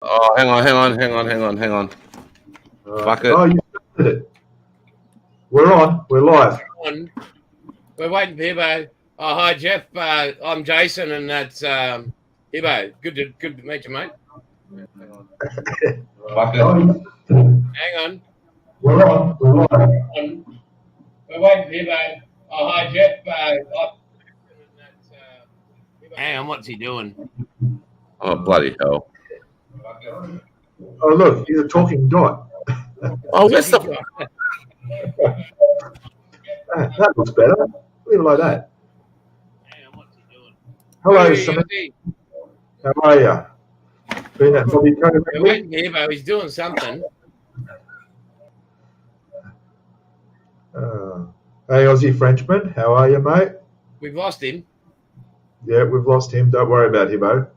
Oh, hang on. Fuck it. Oh, you started it. We're on. We're live. We're waiting for Hibbo. Oh, hi, Jeff. I'm Jason, and that's Hibbo. Good to meet you, mate. Fuck it. Hang on. We're on. We're live. We're waiting for Hibbo. Oh, hi, Jeff. Hang on, what's he doing? Oh, bloody hell. Oh, look, he's a talking dot. Oh, that's the... That looks better. Leave it like that. Hang on, what's he doing? Hello, Samantha. How are you? Been at Bobby Code We're waiting for Hibbo. He's doing something. Hey, Aussie Frenchman. How are you, mate? We've lost him. Yeah, we've lost him. Don't worry about Hibbo.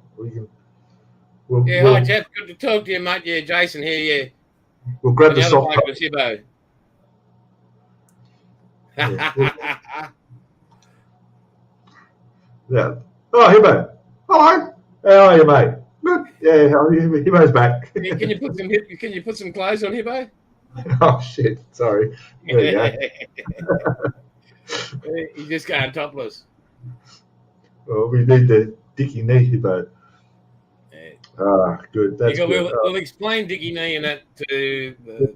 Hi, Jeff. Good to talk to you, mate. Yeah, Jason here. Yeah. We'll grab the other soft bloke was Hibbo. Yeah. Oh, Hibbo. Hello. How are you, mate? Good. Yeah, how are you? Hibbo's back. Can you put some clothes on, Hibbo? Oh, shit. Sorry. There you go. He's just going topless. Well, we need the Dicky knee, Hibbo. Good. That's good. We'll explain Dicky knee and that to the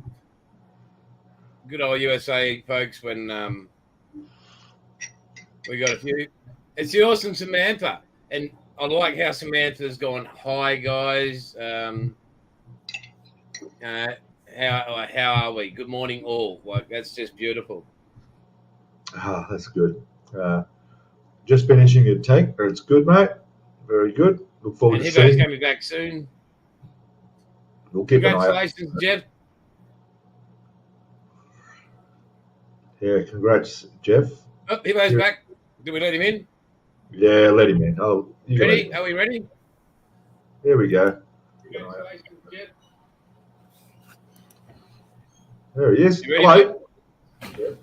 good old USA folks when we got a few. It's yours and Samantha, and I like how Samantha's gone. Hi guys, how are we? Good morning, all. Like that's just beautiful. That's good. Just finishing a tank. It's good, mate. Very good. Look forward to seeing. Hibbo's coming back soon. We'll keep an eye out. Congratulations, Jeff. Yeah, congrats, Jeff. Oh, Hibbo's back. Did we let him in? Yeah, let him in. Oh, you ready? Are we ready? There we go. Congratulations, Jeff. There he is. You ready, hello. Yeah.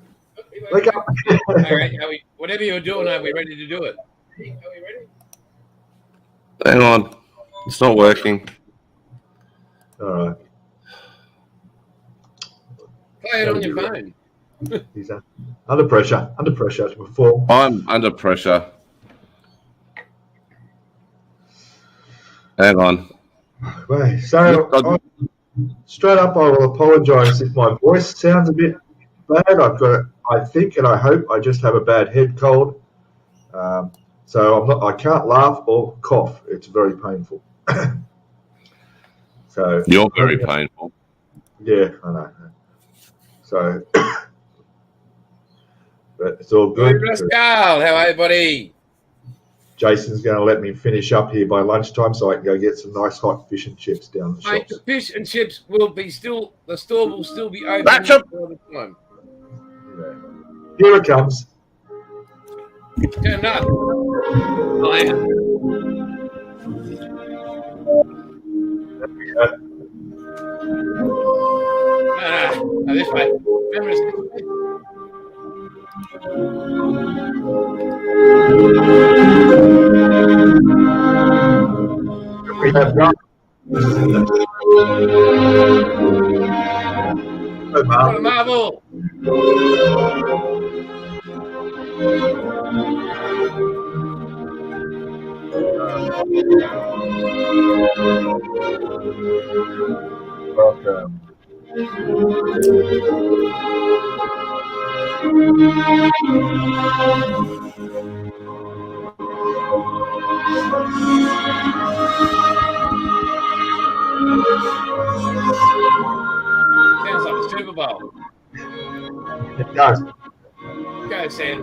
Wake up. All right, whatever you're doing, are we ready to do it? Are we ready? Hang on. It's not working. All right. Play it on your phone. He's under pressure. Under pressure to perform. I'm under pressure. Hang on. Right. So, straight up, I will apologise if my voice sounds a bit bad. I think and I hope I just have a bad head cold. So I can't laugh or cough. It's very painful. So you're very painful. Yeah, I know. So, but it's all good. Pascal, how are you, buddy? Jason's going to let me finish up here by lunchtime, so I can go get some nice hot fish and chips down the shops. The fish and chips will be still. The store will still be open all the time. Yeah. Here it comes. Turn up. Oh, yeah. No, this way. We have got Marvel. Welcome. Sounds like a Super Bowl. It does. Go, Sam.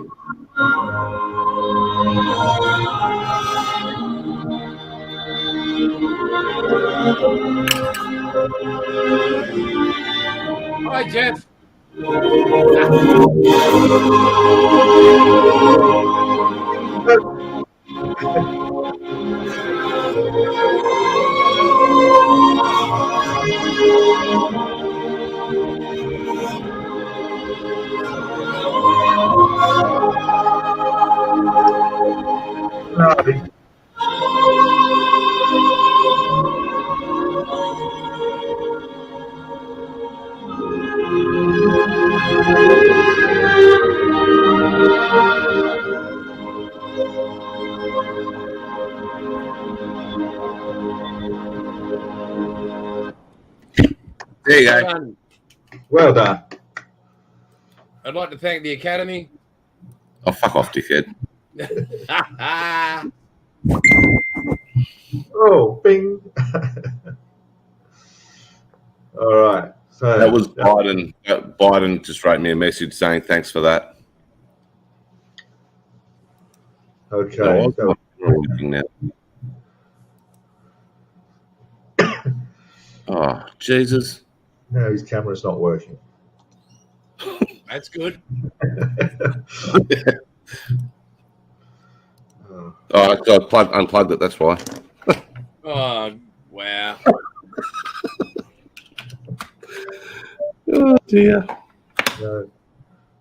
Hi, Jeff. There you Well go. done. Well done. I'd like to thank the Academy. Oh, fuck off, dickhead. Oh, bing. All right. So That was Biden. Biden just wrote me a message saying thanks for that. Okay. No, So, I'm looking now. Oh, Jesus. no, his camera's not working. That's good. Oh, Oh, I unplugged it, that's why. Oh, wow. Oh, dear. no.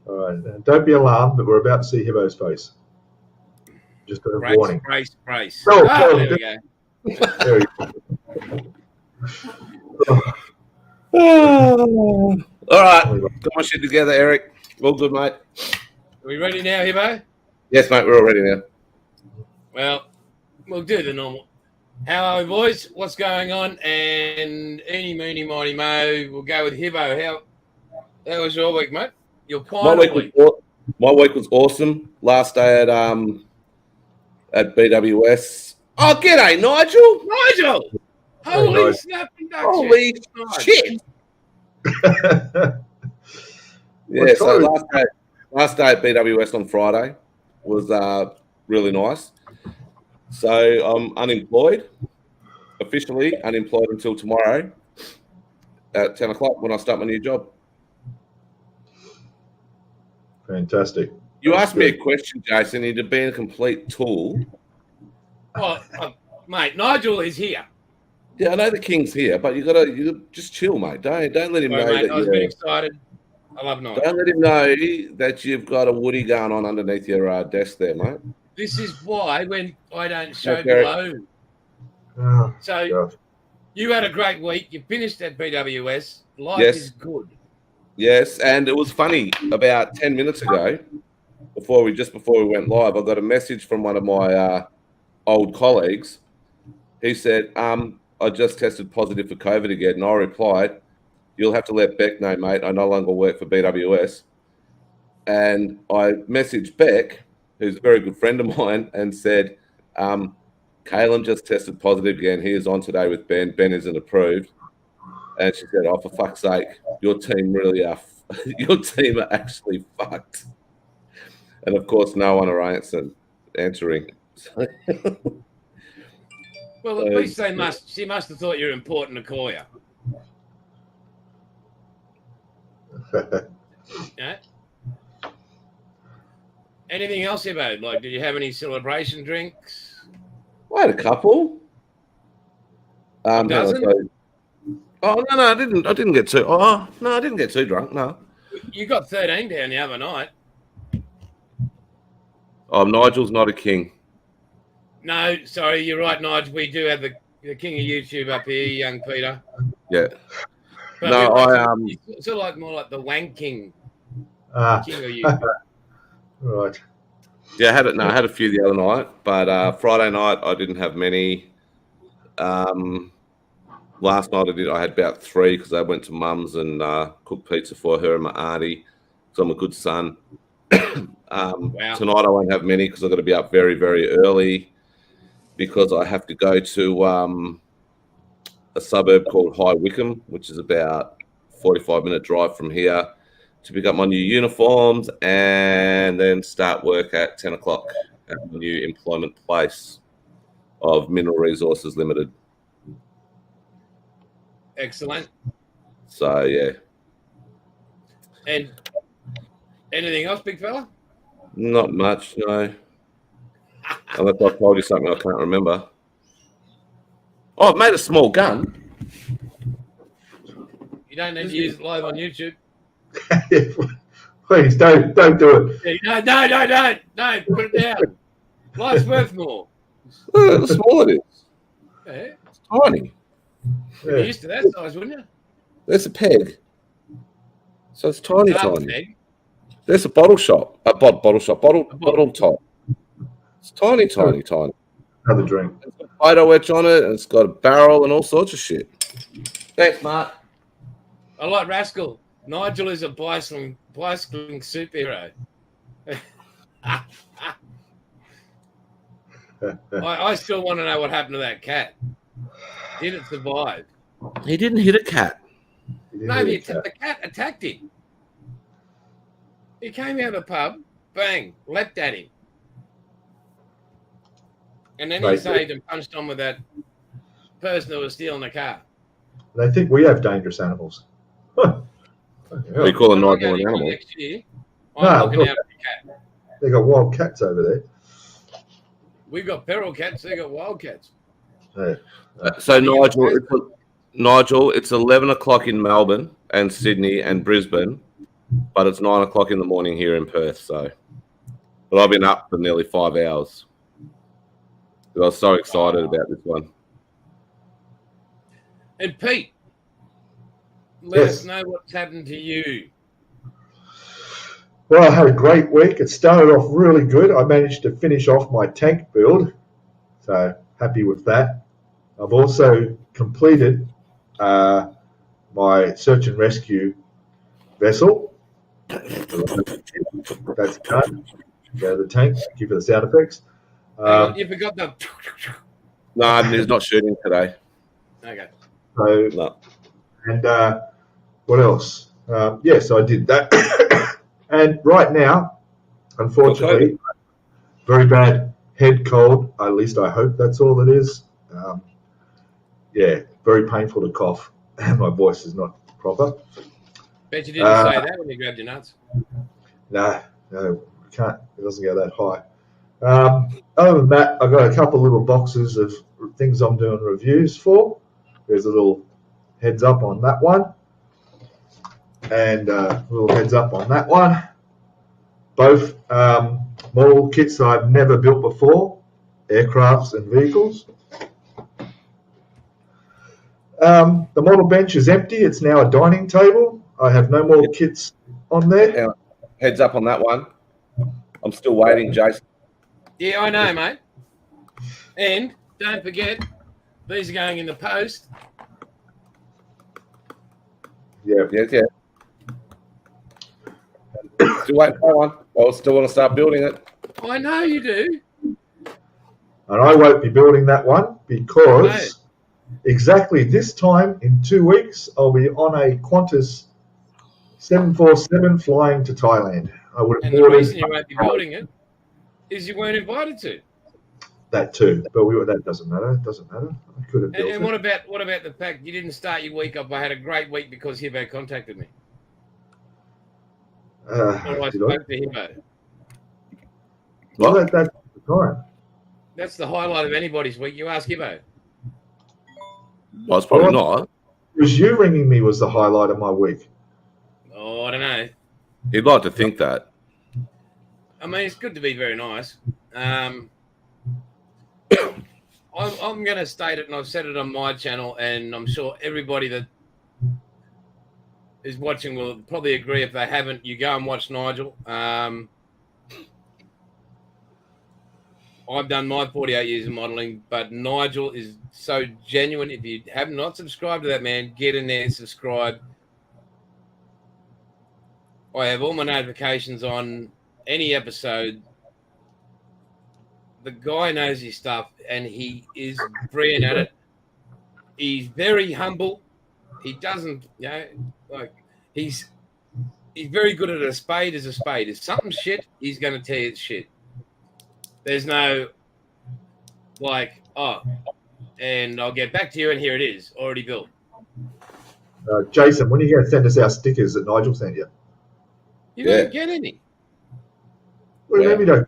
All right. And don't be alarmed that we're about to see Hibbo's face. Just a Brace, warning. brace. Oh, There we go. There we go. Oh. All right. Got my shit together, Eric. All good, mate. Are we ready now, Hibbo? Yes, mate, we're all ready now. Well, we'll do the normal. How are we, boys? What's going on? And eeny, meeny, miny, mo. We'll go with Hibbo. How was your week, mate? Your My final week was awesome. Last day at BWS. Oh, g'day, Nigel. Nigel! Holy Nigel. snapping duck Holy Nigel. shit. Yeah, Well, so sorry. last day at BWS on Friday was really nice. So I'm unemployed, officially unemployed until tomorrow at 10 o'clock when I start my new job. Fantastic. You That's asked me a good. question, Jason, and you'd been a complete tool. Oh, mate, Nigel is here. Yeah, I know the king's here, but you just chill, mate. Don't let him Sorry, know mate, that I was a bit excited. I love Nigel. don't let him know that you've got a Woody going on underneath your desk there, mate. This is why when I don't show Okay. below. Oh, So God. you had a great week. You finished at BWS. Life Yes. is good. Yes, and it was funny. About 10 minutes ago, before we went live, I got a message from one of my old colleagues. He said, I just tested positive for COVID again. And I replied, you'll have to let Beck know, mate. I no longer work for BWS. And I messaged Beck, who's a very good friend of mine, and said, Kalen just tested positive again. He is on today with Ben. Ben isn't approved. And she said, oh, for fuck's sake, your team really are, your team are actually fucked. And of course, no one are answering. Well, at least she must have thought you were important to call you. Yeah. Anything else about? Like, did you have any celebration drinks? I had a couple. A dozen? Oh no, I didn't get too. Oh no, I didn't get too drunk. No. You got 13 down the other night. Oh, Nigel's not a king. No, sorry, you're right, Nigel. We do have the king of YouTube up here, young Peter. Yeah. But No, it's sort of like more like the wank king. Ah, King of YouTube. right. yeah, I had a few the other night, but Friday night I didn't have many. Last night I had about 3 because I went to mum's and cooked pizza for her and my auntie. So I'm a good son. Wow. Tonight I won't have many because I've got to be up very, very early because I have to go to a suburb called High Wycombe, which is about 45-minute drive from here, to pick up my new uniforms and then start work at 10 o'clock at my new employment place of Mineral Resources Limited. Excellent. So, yeah. And anything else, big fella? Not much, no. Unless I told you something I can't remember. Oh, I've made a small gun. You don't need to use it live on YouTube. Please don't do it. No, don't. Put it down. Life's worth more. Look at how small it is. Yeah. It's tiny. You'd be used to that size, wouldn't you? There's a peg. So it's tiny, Half tiny. peg. There's a bottle top. It's tiny. Another drink. It's got photo etch on it, and it's got a barrel and all sorts of shit. Thanks, Mark. I like Rascal. Nigel is a bicycling superhero. I still want to know what happened to that cat. Did it survive? He didn't hit a cat. No, the cat attacked him. He came out of the pub, bang, leapt at him. And then he saved and punched on with that person that was stealing the car. They think we have dangerous animals. We call a Nigel an animal. Next year, I'm looking out for the cat. They got wild cats over there. We've got feral cats. They got wild cats. Yeah. So Nigel, it's 11 o'clock in Melbourne and Sydney and Brisbane, but it's 9 o'clock in the morning here in Perth. So, but I've been up for nearly 5 hours. I was so excited about this one. And Pete, let us know what's happened to you. Well, I had a great week. It started off really good. I managed to finish off my tank build, so happy with that. I've also completed my search and rescue vessel. That's done. Go to the tank. Give it the sound effects. You forgot the... No, he's not shooting today. Okay. So, no. And what else? So I did that. And right now, unfortunately, very bad head cold. At least I hope that's all it is. Very painful to cough. My voice is not proper. Bet you didn't say that when you grabbed your nuts. No, can't. It doesn't go that high. Other than that, I've got a couple little boxes of things I'm doing reviews for. There's a little heads up on that one. And a little heads up on that one. Both model kits I've never built before, aircrafts and vehicles. The model bench is empty. It's now a dining table. I have no more kits on there. Heads up on that one. I'm still waiting, Jason. Yeah, I know, mate. And don't forget, these are going in the post. Yeah. Still waiting for one. I still want to start building it. I know you do. And I won't be building that one because exactly this time in 2 weeks, I'll be on a Qantas 747 flying to Thailand. And the reason you won't be building it is you weren't invited to. That too, but that doesn't matter. It doesn't matter. I could have built it. And what about the fact you didn't start your week off? I had a great week because Hibbo contacted me. Or I spoke to Hibbo. Well, that's the time. That's the highlight of anybody's week. You ask Hibbo. Well, it's probably not. It was you ringing me was the highlight of my week. Oh, I don't know. You'd like to think that. I mean, it's good to be very nice. I'm going to state it, and I've said it on my channel, and I'm sure everybody that is watching will probably agree. If they haven't, you go and watch Nigel. I've done my 48 years of modelling, but Nigel is so genuine. If you have not subscribed to that man, get in there and subscribe. I have all my notifications on any episode. The guy knows his stuff, and he is brilliant at it. He's very humble. He doesn't, he's very good at a spade is a spade. If something's shit, he's going to tell you it's shit. There's no, and I'll get back to you, and here it is, already built. Jason, when are you going to send us our stickers that Nigel sent you? You don't get any. What do you mean you don't?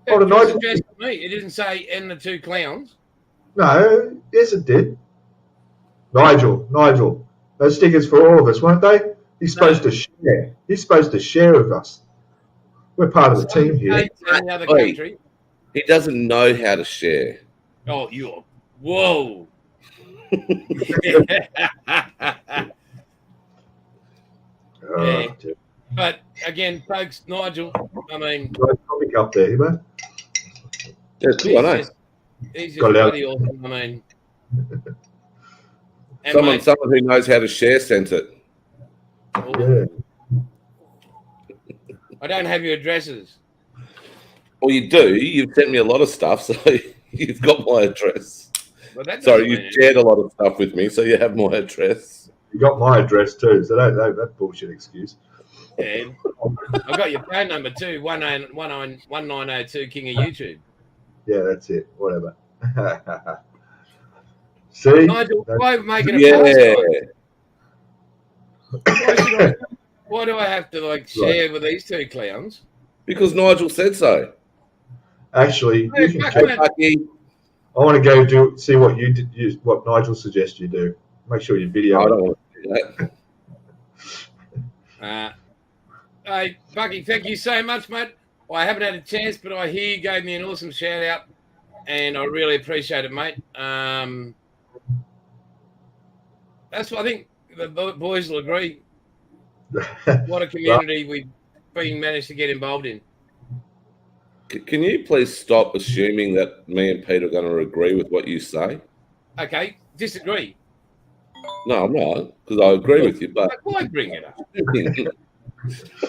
It was addressed to me. It didn't say "and the two clowns." No, yes it did. Nigel, those stickers for all of us, weren't they? He's supposed to share. He's supposed to share with us. We're part of the team here. In the other country. He doesn't know how to share. Oh, you're whoa. Yeah. But again, folks, Nigel, I mean, topic up there, man. Yeah, cool, I know. He's just bloody awesome. I mean, And Someone mate, who knows how to share sent it. Yeah. I don't have your addresses. Well, you do. You've sent me a lot of stuff, so you've got my address. Well, that Sorry, doesn't you've mean shared a lot of stuff with me, so you have my address. You got my address too, so that bullshit excuse. anything. Yeah. I got your phone number too, 1902 King of YouTube. Yeah, that's it. Whatever. See? Nigel, why making a Yeah. podcast? Why do I have to like share with these two clowns? Because Nigel said so. Actually, Hey, you can fuck check. man. Bucky. I want to go see what you did, what Nigel suggests you do. Make sure you video I it. don't want to do that. Hey, Bucky, thank you so much, mate. I haven't had a chance, but I hear you gave me an awesome shout out, and I really appreciate it, mate. That's what I think the boys will agree. What a community we've managed to get involved in. Can you please stop assuming that me and Pete are going to agree with what you say? Okay, disagree. No, I'm not, because I agree with you, but Why bring it up?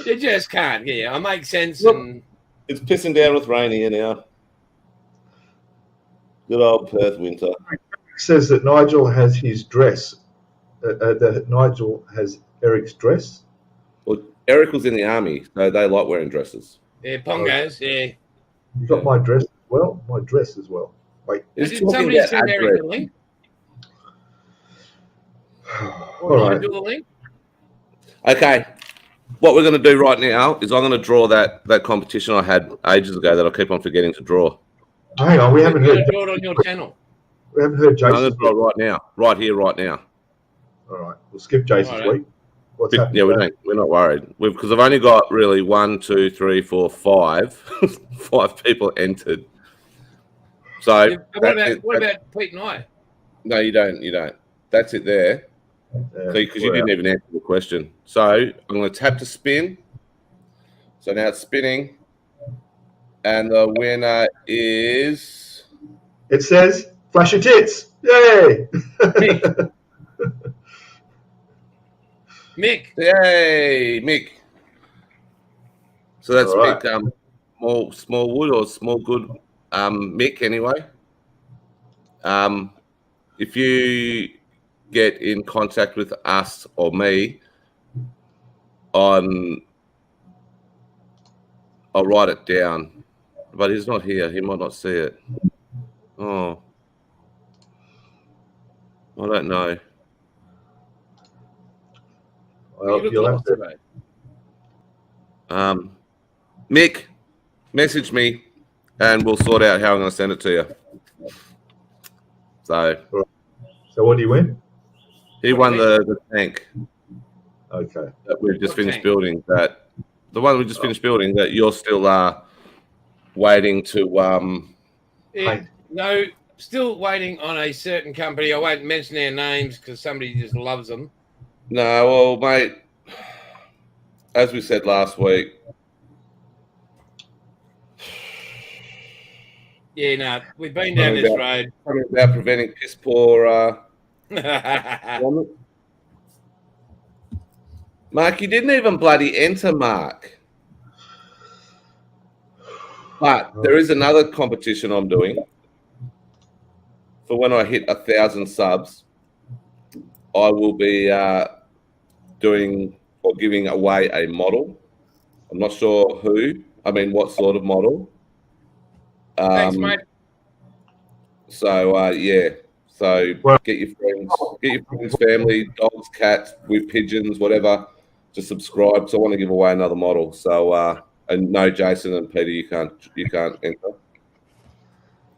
You just can't. Yeah, I make sense. Look. And it's pissing down with rain here now. Good old Perth winter. Says that Nigel has his dress. That Nigel has Eric's dress. Well, Eric was in the army, so they like wearing dresses. yeah, Pongos. Yeah. You got my dress as well. My dress as well. Wait. He's Did talking somebody about send Eric address. the link? All Or right. Nigel the link? Okay. What we're going to do right now is I'm going to draw that competition I had ages ago that I keep on forgetting to draw. Hang on, we haven't You're heard. gonna draw it on your channel. We haven't heard I'm going Jason's to draw week. it right now, right here, right now. All right, we'll skip Jason's All right. week. What's happening? Yeah, we're not worried because I've only got really 1, 2, 3, 4, 5, 5 people entered. So What about Pete and I? No, you don't. That's it there. Because you didn't even answer the question. So I'm going to tap to spin. So now it's spinning. And the winner is... It says, flash your tits. Yay! Mick. Yay, Mick. So that's All right. Mick Smallwood or Smallgood, Mick anyway. If you get in contact with us or me I'll write it down, but he's not here. He might not see it. Oh, I don't know. Well, You you'll look have lost to. today. Mick, message me and we'll sort out how I'm going to send it to you. So what do you win? he won the tank Okay. that we've just What finished tank? building. The one we just finished building that you're still waiting to. Yeah, no, still waiting on a certain company. I won't mention their names because somebody just loves them. No, well, mate, as we said last week. Yeah, no, we've been down this road. Something about preventing piss poor. Mark, you didn't even bloody enter, Mark. But there is another competition I'm doing for when I hit 1,000 subs. I will be doing or giving away a model. I'm not sure what sort of model. Thanks, mate. So yeah. So get your friends, family, dogs, cats, with pigeons, whatever, to subscribe. So I want to give away another model. So and no, Jason and Peter, you can't enter.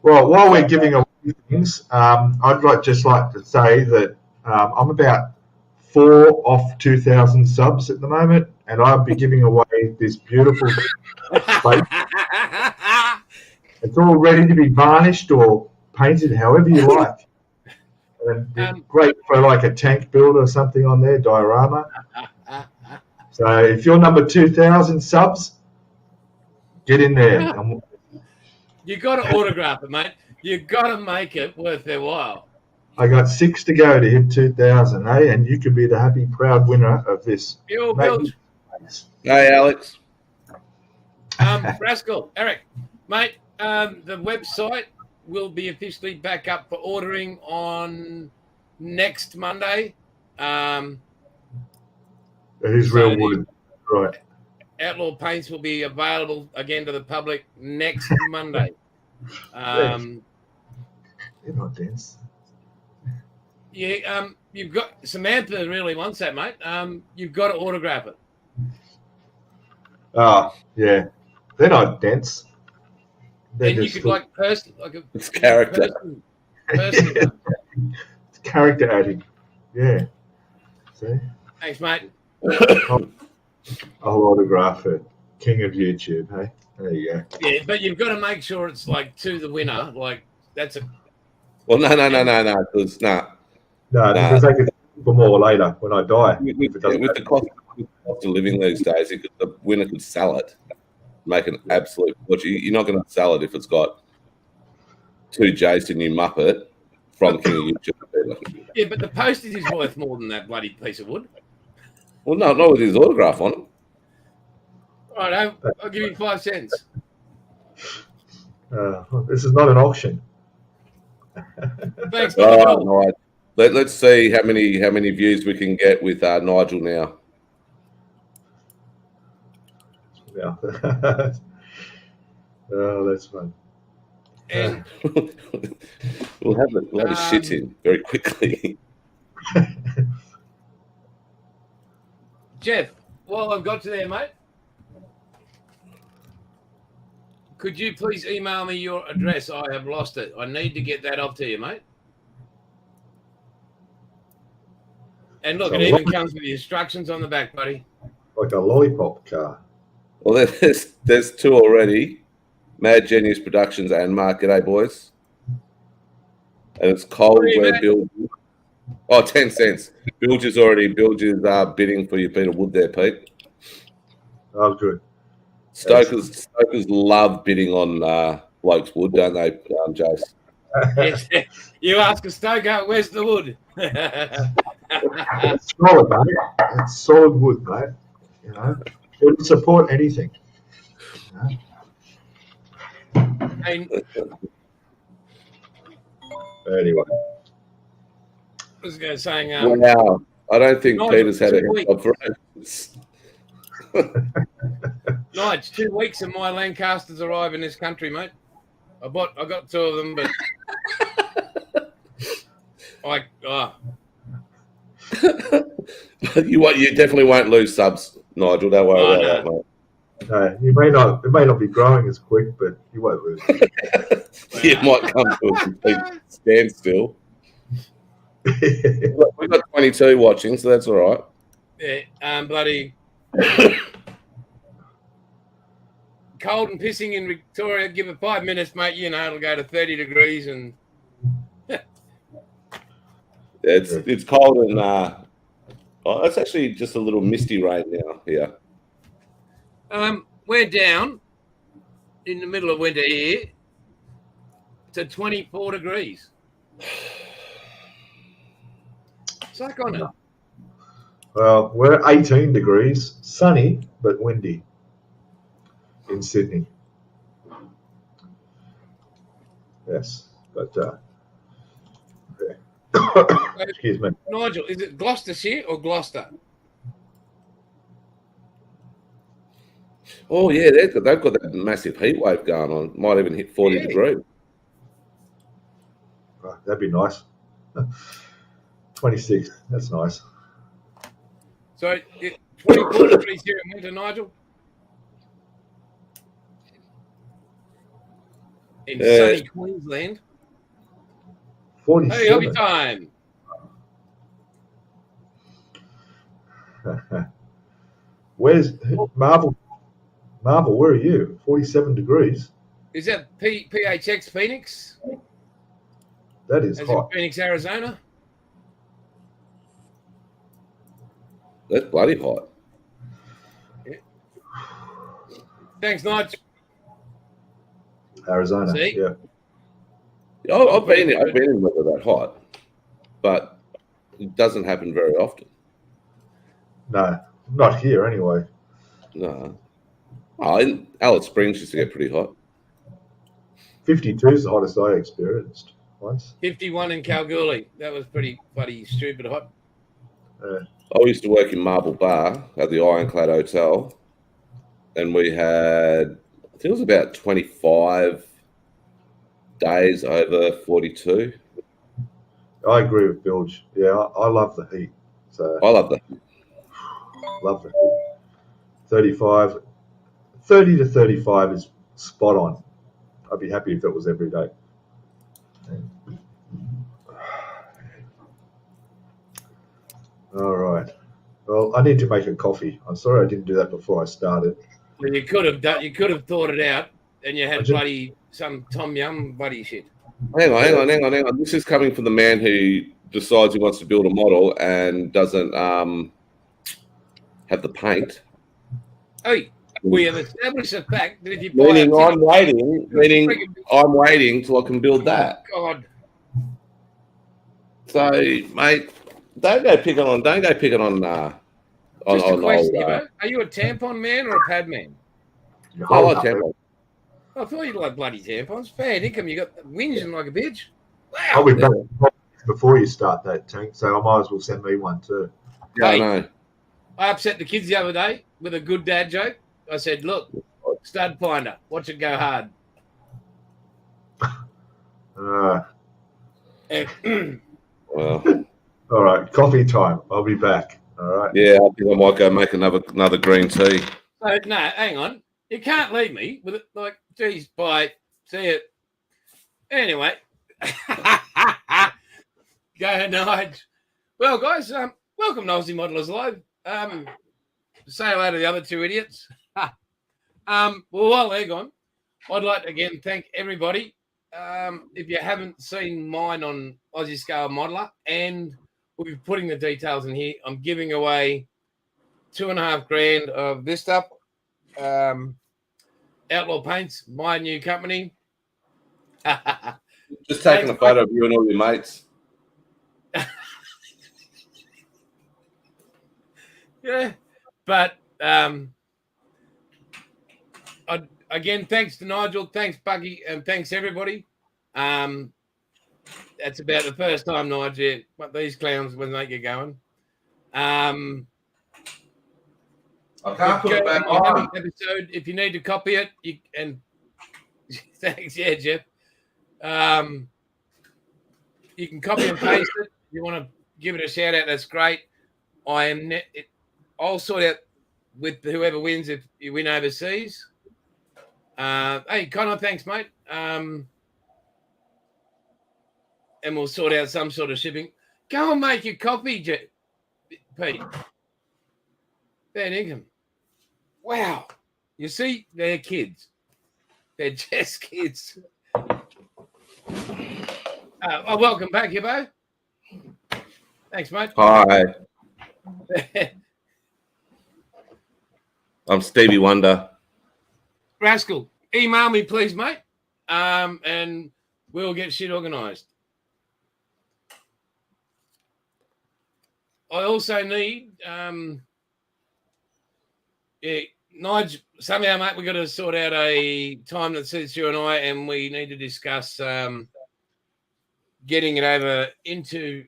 Well, while we're giving away things, I'd just like to say that I'm about 4 off 2,000 subs at the moment, and I'll be giving away this beautiful plate. It's all ready to be varnished or painted however you like. And it's great for like a tank build or something on there, diorama. So if you're number 2,000 subs, get in there. You got to autograph it, mate. You got to make it worth their while. I got 6 to go to hit 2,000, eh? And you could be the happy, proud winner of this. Bill Bilge. Hey, Alex. Rascal, Eric, mate, the website will be officially back up for ordering on next Monday. It is real wood. Right. Outlaw paints will be available again to the public next Monday. They're not dense. Yeah, you've got Samantha really wants that, mate. You've got to autograph it. Oh, yeah. They're not dense. They're And you could like it's character. Person. Yeah. It's character adding. Yeah. See? Thanks, mate. I'll autograph it. King of YouTube, hey? There you go. Yeah, but you've got to make sure it's like to the winner. Like that's a. Well, no, because No, because they could for more later when I die. With the cost of living these days, the winner could sell it, make an absolute fortune. You're not going to sell it if it's got 2 Jason, you muppet, from King of YouTube. Yeah, but the postage is worth more than that bloody piece of wood. Well, no, not with his autograph on it. All right, I'll give you 5 cents. This is not an auction. Thanks, Nigel. Let's see how many views we can get with Nigel now. Yeah. Oh, that's fun. And we'll have a shit in very quickly. Jeff, while I've got you there, mate, could you please email me your address? I have lost it. I need to get that off to you, mate. And look, it even comes with the instructions on the back, buddy. Like a lollipop car. Well, there's 2 already. Mad Genius Productions and Mark. G'day, boys. And it's cold where Bilge. Oh, 10 cents. Bilge is bidding for your Peter Wood there, Pete. Oh, good. Stokers love bidding on blokes' wood, don't they, Jace? Yes. You ask a stoker, where's the wood? It's solid, mate. It's solid wood, mate. You know, it would support anything. You know? Anyway, I was going to say, wow, I don't think Nigel, Peter's had a job for ages. Nige, 2 weeks and my Lancasters arrive in this country, mate. I got 2 of them, but You definitely won't lose subs, Nigel. Don't worry about that, mate. No, it may not be growing as quick, but you won't lose. It might come to a complete standstill. We've got 22 watching, so that's all right. Yeah, bloody cold and pissing in Victoria. Give it 5 minutes, mate. You know it'll go to 30 degrees and it's cold and it's actually just a little misty rain now here. We're down in the middle of winter here to 24 degrees. Suck on it. Well, we're 18 degrees, sunny but windy in Sydney. Yes, but excuse me. Nigel, is it Gloucestershire or Gloucester? Oh yeah, they've got that massive heat wave going on. Might even hit 40 degrees. Right, that'd be nice. 26. That's nice. So 24 degrees here in winter, Nigel. In sunny Queensland. 47. Hey, hobby time. Where's Marvel? Marvel, where are you? 47 degrees. Is that PHX Phoenix? That is As hot. in Phoenix, Arizona? That's bloody hot. Yeah. Thanks, Nigel. Arizona. See? Yeah. Oh, I've been in weather that hot. but it doesn't happen very often. No, not here anyway. No. Oh, in Alice Springs used to get pretty hot. 52 is the hottest I experienced once. 51 in Kalgoorlie. That was pretty bloody stupid hot. I used to work in Marble Bar at the Ironclad Hotel, and we had, I think it was about 25 days over 42. I agree with Bilge. Yeah, I love the heat. So I love that. love the heat. 35, 30 to 35 is spot on. I'd be happy if it was every day. All right. Well, I need to make a coffee. I'm sorry I didn't do that before I started. Well, you could have done. You could have thought it out, and you had just- bloody some Tom Yum bloody shit. Hang on. This is coming from the man who decides he wants to build a model and doesn't have the paint. Hey, we have established the fact that if you buy Meaning I'm waiting till I can build that. God, So, mate, don't go picking on. just a question, old, are you a tampon man or a pad man? I like tampons. I thought you like bloody tampons. Fair income. You got whinging like a bitch. I'll Wow. be back before you start that, Tank, so I might as well send me one too. Yeah, Hey. I know. I upset the kids the other day with a good dad joke. I said, "Look, stud finder, watch it go hard." Well, All right, coffee time. I'll be back. All right. yeah, I think I might go make another green tea. So, no, hang on. You can't leave me with it. Like, geez, bye. See it. Anyway. Go ahead, Nige. Well, guys, welcome to Aussie Modellers Live. Say hello to the other two idiots. Well, while they're gone, I'd like to again thank everybody. If you haven't seen mine on Aussie Scale Modeler, and we'll be putting the details in here, I'm giving away $2,500 of this stuff. Outlaw Paints, my new company. Just taking a photo of you and all your mates. Yeah, but again, thanks to Nigel, thanks Buggy, and thanks everybody. That's about the first time, Nigel, what these clowns when they get going. I can't put it back on. Episode, if you need to copy it, and thanks, yeah, Jeff. You can copy and paste it. If you want to give it a shout out, that's great. I'll sort out with whoever wins if you win overseas. Hey, Connor, thanks, mate. And we'll sort out some sort of shipping. Go and make your coffee, Pete. Fair income. Wow. You see, they're kids. They're just kids. Welcome back, Hibbo. Thanks, mate. Hi, I'm Stevie Wonder. Rascal, email me, please, mate. And we'll get shit organised. I also need, Nige, somehow, mate, we've got to sort out a time that suits you and I, and we need to discuss getting it over into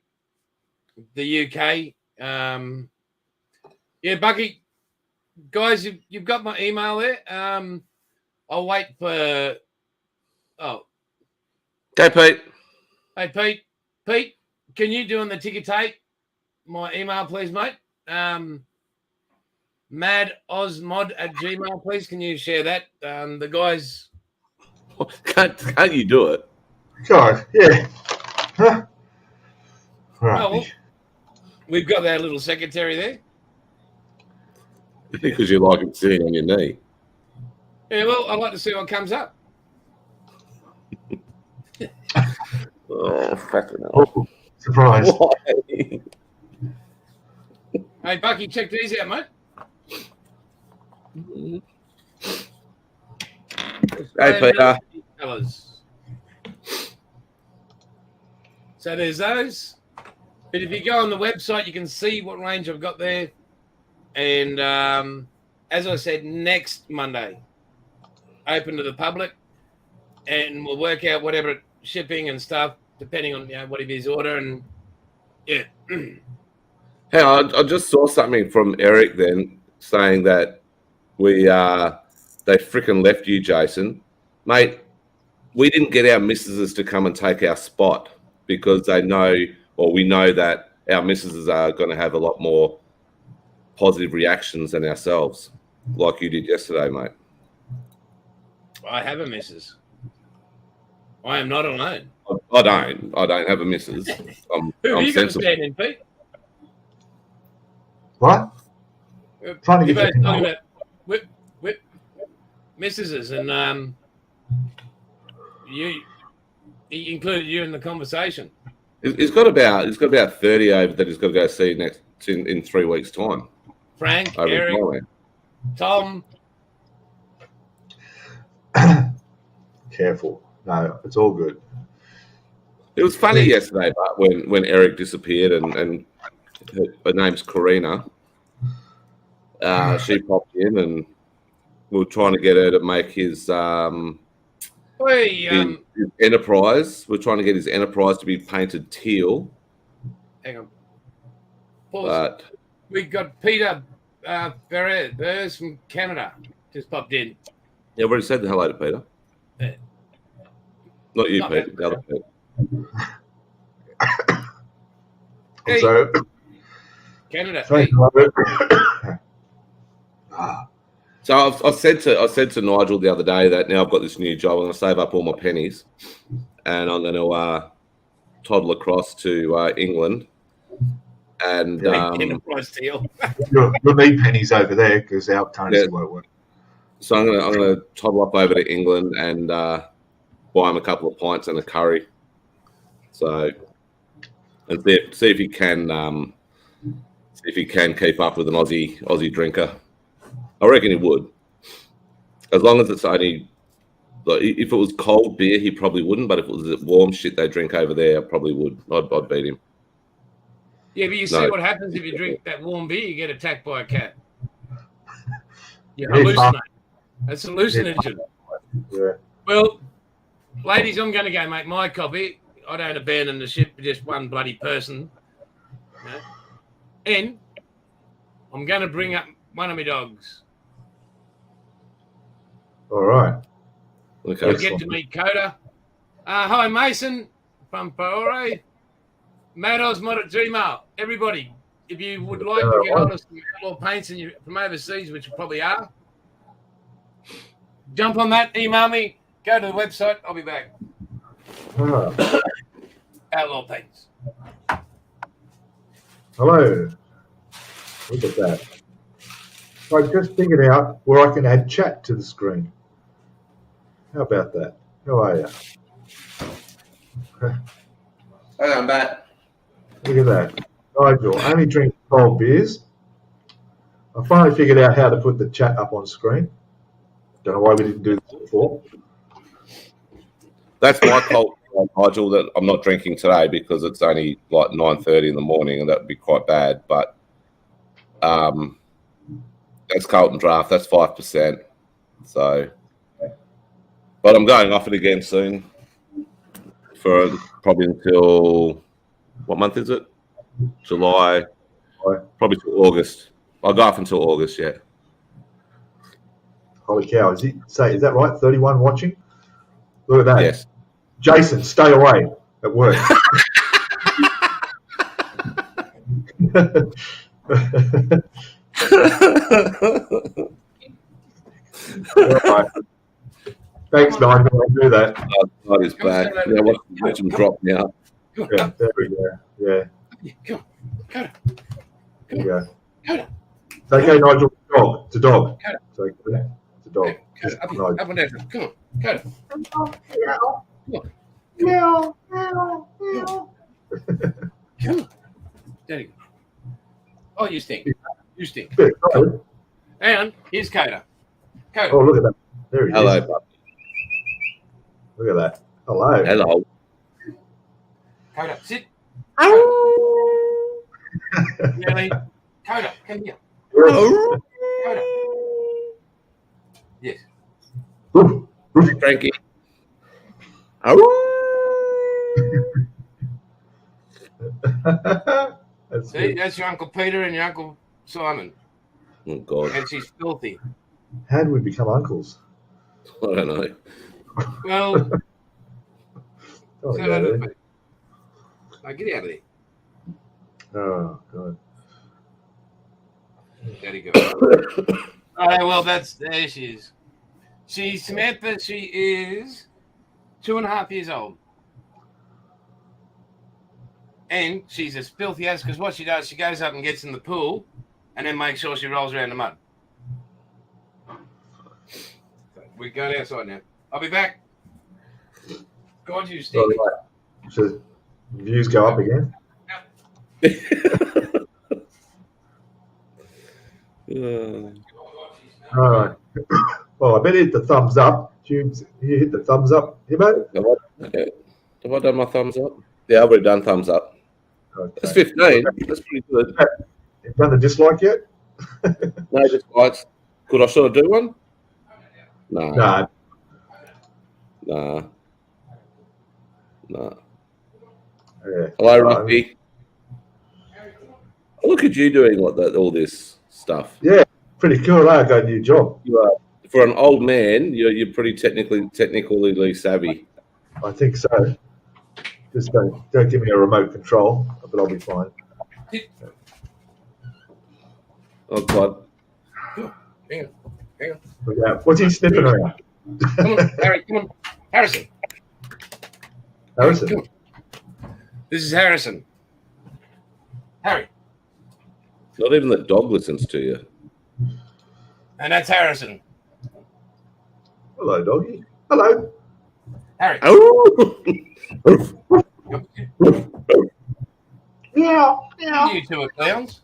the UK. Yeah, Bucky, guys, you've got my email there. I'll wait for. Oh, Okay, Pete. hey, Pete. Pete, can you do on the ticker tape my email, please, mate? madosmod@gmail, please. Can you share that? The guys. Can't you do it? God, yeah. Huh. Right. Oh, well, we've got that little secretary there. Because you like it sitting on your knee. Yeah, well, I'd like to see what comes up. Oh, fucking hell. Oh, surprise. Why? Hey, Bucky, check these out, mate. Hey, Peter. Colours. So there's those. But if you go on the website, you can see what range I've got there. And as I said, next Monday, open to the public, and we'll work out whatever shipping and stuff, depending on what his order. And yeah. Hey, I just saw something from Eric then saying that they freaking left you, Jason. Mate, we didn't get our missuses to come and take our spot because they know, or we know that our missuses are going to have a lot more positive reactions than ourselves, like you did yesterday, mate. I have a missus. I am not alone. I don't have a missus. I'm you got to sensible. stand in, Pete? What? Trying to get talking about whip missuses, and he included you in the conversation. He's got about 30 over that he's got to go see next in 3 weeks' time. Frank, Eric, Tom. Careful. No, it's all good. It was funny yesterday, but when Eric disappeared and her name's Karina, she popped in and we were trying to get her to make his enterprise. We're trying to get his enterprise to be painted teal. Hang on. Pause. We got Peter Burrs from Canada just popped in. Yeah, we already said hello to Peter. Not you, Not Peter. The other Peter. Hey, So, Canada. thank Hey. So I said to Nigel the other day that now I've got this new job. I'm going to save up all my pennies, and I'm going to toddle across to England. And enterprise deal. you'll need pennies over there because our currency won't work. So I'm gonna toddle up over to England and buy him a couple of pints and a curry. So and see if he can keep up with an Aussie drinker. I reckon he would, as long as it's only. Like, if it was cold beer, he probably wouldn't. But if it was warm shit they drink over there, I probably would. I'd beat him. Yeah, but you see what happens if you drink that warm beer, you get attacked by a cat. You hallucinate. That's hallucinogen. Yeah. Well, ladies, I'm going to go make my copy. I don't abandon the ship for just one bloody person. You know? And I'm going to bring up one of my dogs. All right. Okay. You'll get to meet Coda. Hi, Mason from Paore. Mad Aussie Modellers Gmail. Everybody, if you would like to get hold of some outlaw paints and you from overseas, which you probably are, jump on that, email me, go to the website, I'll be back. Outlaw paints. Hello. Look at that. I just figured out where I can add chat to the screen. How about that? How are you? Hey, I'm back. Look at that. Nigel, only drink cold beers. I finally figured out how to put the chat up on screen. Don't know why we didn't do this before. That's my cold, Nigel, that I'm not drinking today because it's only like 9:30 in the morning, and that would be quite bad. But that's Carlton Draft. That's 5%. So, but I'm going off it again soon for probably until what month is it? July, probably till August. I'll go off until August. Yeah. Holy cow. Is that right? 31 watching? Look at that. Yes. Jason, stay away at work. All right. Thanks, Nigel. I'll do that. God is back. Yeah, watch him drop now. Yeah, there we go. Yeah. Come on. There you go. It's okay, Nigel. It's a dog. It's okay. It's a dog. Up and down. Come on. Cut it. Meow, meow, meow. Come on. There you go. Oh, you stink. You stink. Yeah, right. And here's Coda. Oh, look at that. There he Hello, is. puppy. Look at that. Hello. Hello. Coda, sit. Really? Coda, come here. Oh, Coda. Yes. Oof, oof. Frankie. Oh. That's See, good. that's your Uncle Peter and your Uncle Simon. Oh, God. And she's filthy. How do we become uncles? I don't know. Well, Oh, so yeah, that then. is. Now get out of there. Oh, God. Daddy go. All right, well, there she is. She's Samantha. She is 2.5 years old. And she's as filthy as, because what she does, she goes up and gets in the pool and then makes sure she rolls around the mud. We're going outside now. I'll be back. God, you stink. All right. So views go up again. All right. Well, I better hit the thumbs up. You hit the thumbs up, Himo? Have I done my thumbs up? Yeah, I've already done thumbs up. Okay. That's 15. That's pretty good. You've done the dislike yet? No, just likes. Could I sort of do one? No. No. Nah. Nah. Yeah. Hello, Ricky. Look at you doing all this stuff. Yeah, pretty cool. I got a new job. You are, for an old man, you're pretty technically savvy. I think so. Just don't give me a remote control, but I'll be fine. Oh, God. Hang on. Look out. What's he sniffing around? Come on, Harry, come on. Harrison. Harrison. Come on. This is Harrison. Harry. Not even the dog listens to you. And that's Harrison. Hello, doggy. Hello. Harry. Oh! Meow. Meow. You two are clowns.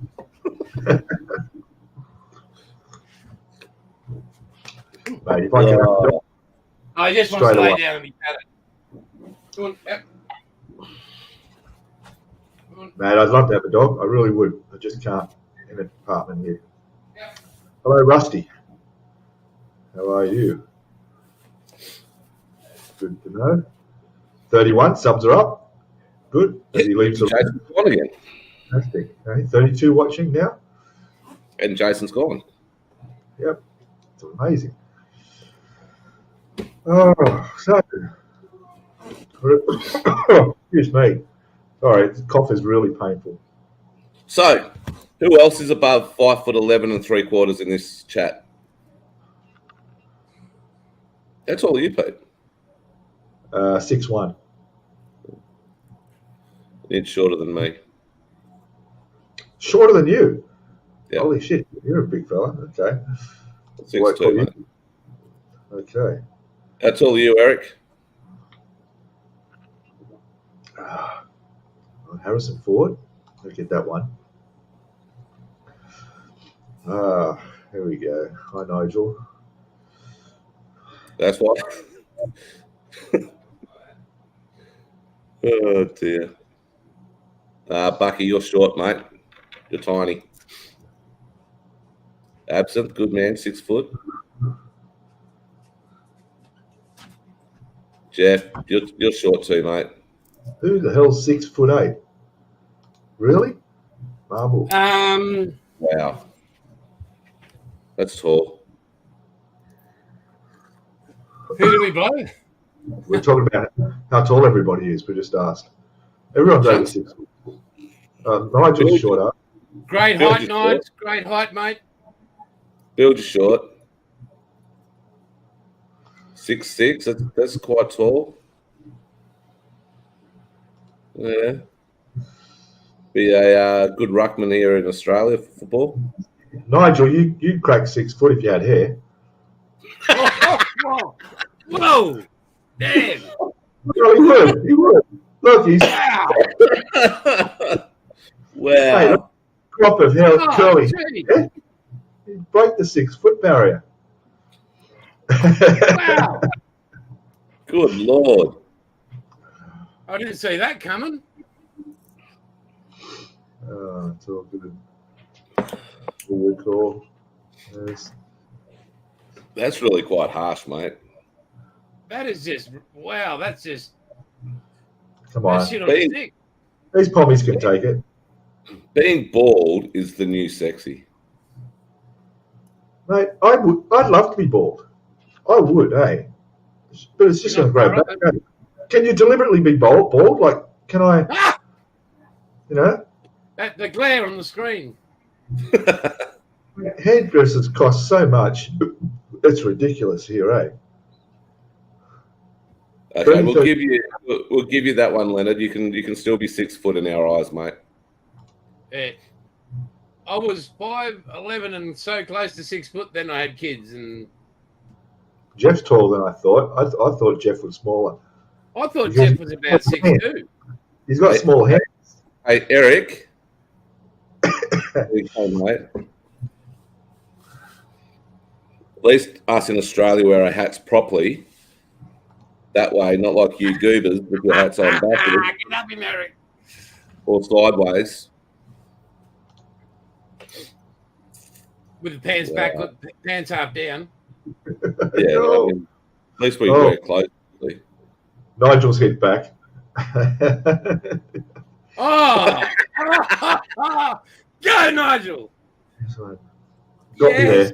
Mate, if I can have a dog, I just want to Straight lay away. down and be patted. Come on, yep. mate, I'd love to have a dog. I really would. I just can't in an apartment here. Hello, Rusty. How are you? Good to know. 31 subs are up. Good. As he leaves the Jason's gone again. fantastic. Okay, 32 watching now. And Jason's gone. Yep. It's amazing. Oh, so excuse me. Sorry, the cough is really painful. So, who else is above 5'11" and 3/4 in this chat? That's all you, Pete. 6'1". It's shorter than me. Shorter than you. Yep. Holy shit, you're a big fella. Okay. 6'2", mate. Okay. That's all you, Eric. Harrison Ford. I'll get that one. Here we go. Hi, Nigel. That's why. Oh, dear. Bucky, you're short, mate. You're tiny. Absent, good man, 6 foot. Jeff, you're short too, mate. Who the hell's 6'8"? Really? Marvel. Wow. That's tall. Who do we blow? We're talking about how tall everybody is. We just asked. Everyone's over 6 foot. Nigel's shorter. Great Bill, height, you Nige. Great height, mate. Build you short. 6'6". That's quite tall. Yeah. Be a good ruckman here in Australia for football. Nigel, you'd crack 6 foot if you had hair. Whoa! Damn! Well, he would. He would. Look, he's Wow! Wow. hey, look, crop of hair, curly gee. hair. He'd break the 6 foot barrier. Wow! Good Lord. I didn't see that coming. It's all good. Really cool. Yes. That's really quite harsh, mate. That is just wow. That's just Come that on. shit on a stick. These pommies can take it. Being bald is the new sexy. Mate, I'd love to be bald. I would, eh? But it's just You're going to not grow back. Can you deliberately be bald? Like, can I, Ah! you know? The glare on the screen. Hairdressers cost so much. It's ridiculous here, eh? Okay, we'll give you that one, Leonard. You can still be 6 foot in our eyes, mate. Yeah. I was 5'11" and so close to 6 foot. Then I had kids, and Jeff's taller than I thought. I thought Jeff was smaller. I thought Jeff was about 6'2". He's got small hands. Hey, Eric. Hey, mate. At least us in Australia wear our hats properly. That way, not like you goobers with your hats on backwards Get up, him, Eric. or sideways. With the pants back, pants half down. Yeah, I mean, at least we wear clothes. Nigel's head back. Oh! Go, Nigel! Got me there.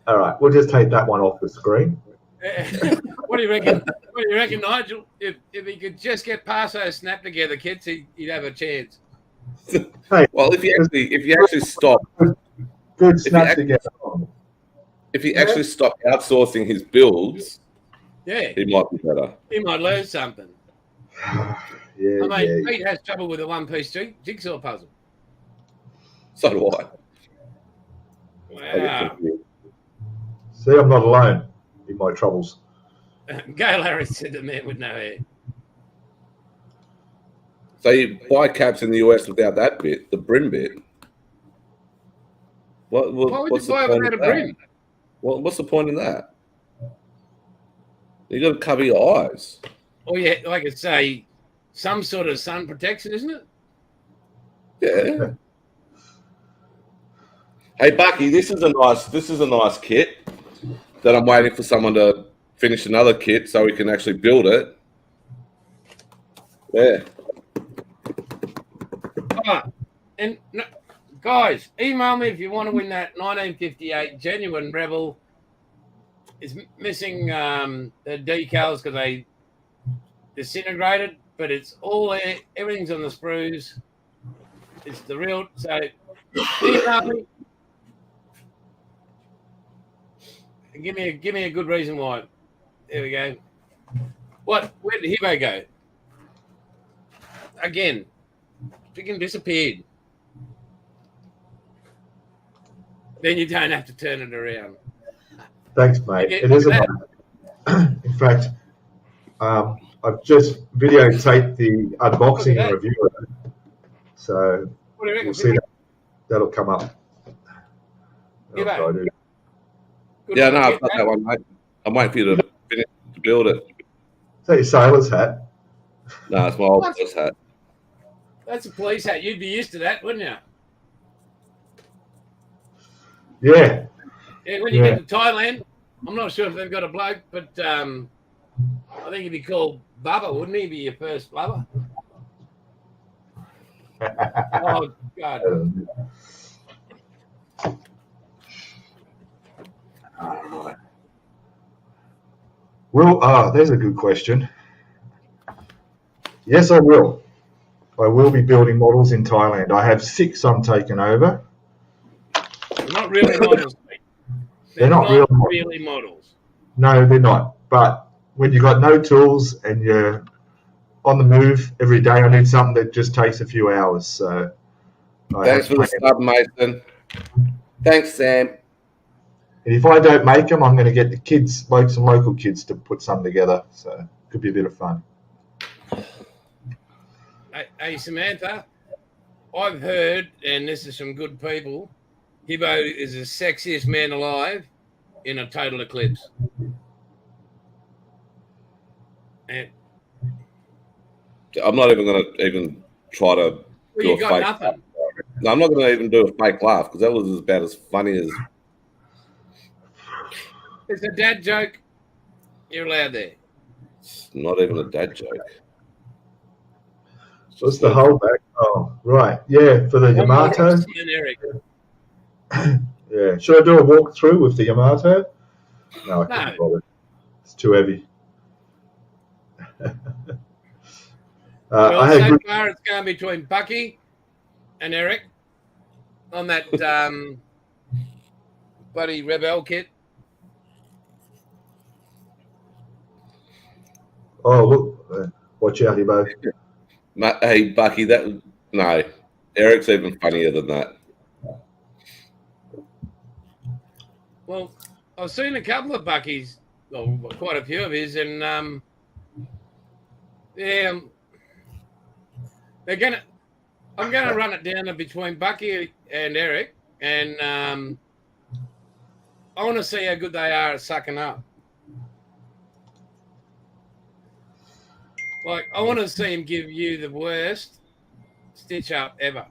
All right, we'll just take that one off the screen. What do you reckon? What do you reckon, Nigel? If he could just get past those snap together kids, he'd have a chance. Hey, Well, if you actually stop, good snap together. if he actually stopped outsourcing his builds, Yeah, he might be better. he might learn something. Yeah, I mean, Pete has trouble with a one-piece jigsaw puzzle. So do I. Wow. See, I'm not alone in my troubles. Go, Larry, said the man with no hair. So you buy caps in the US without that bit, the brim bit. Why would you buy it without a brim? What's the point in that? You got to cover your eyes. Oh yeah, like it's some sort of sun protection, isn't it? Yeah. Hey Bucky, this is a nice kit that I'm waiting for someone to finish another kit so we can actually build it. Yeah. And guys, email me if you want to win that 1958 genuine Rebel. It's missing the decals because they disintegrated, but it's all there. Everything's on the sprues. It's the real. So email me. Give me a good reason why. There we go. What? Where did Hebo go? Again, freaking disappeared. Then you don't have to turn it around. Thanks, mate. It is a. In fact, I've just videotaped the unboxing and review of it, so What do you reckon? we'll see that. That'll come up. Good Yeah, no, I've got that one, mate. I'm waiting for you to finish to build it. Is that your sailor's hat? No, it's my old police hat. That's a police hat. You'd be used to that, wouldn't you? Yeah. Yeah, when you get to Thailand, I'm not sure if they've got a bloke, but I think he'd be called Bubba, wouldn't he? Be your first lover? Oh, God. There's a good question. Yes, I will. I will be building models in Thailand. I have 6 I'm taking over. They're not really models, mate. They're not really models. No, they're not. But when you've got no tools and you're on the move every day, I need something that just takes a few hours. So Thanks for the sub, Mason. Thanks, Sam. And if I don't make them, I'm going to get the kids, like some local kids, to put some together. So it could be a bit of fun. Hey, Samantha, I've heard, and this is from good people, Hibbo is the sexiest man alive in a total eclipse. And I'm not even going to try to Well, do you a got fake nothing. laugh. No, I'm not going to even do a fake laugh because that was about as funny as. It's a dad joke. You're allowed there. It's not even a dad joke. What's the holdback? Oh, right. Yeah, for the One more Yamato. Aussie, Eric. Yeah. Should I do a walkthrough with the Yamato? No, I couldn't No. bother. It's too heavy. Well, I had so good. far it's going between Bucky and Eric on that bloody Rebel kit. Oh, look. Watch out, you both. Hey, Bucky, no. Eric's even funnier than that. Well, I've seen a couple of Bucky's, well, quite a few of his, and yeah, I'm gonna run it down between Bucky and Eric, and I want to see how good they are at sucking up. Like, I want to see him give you the worst stitch up ever.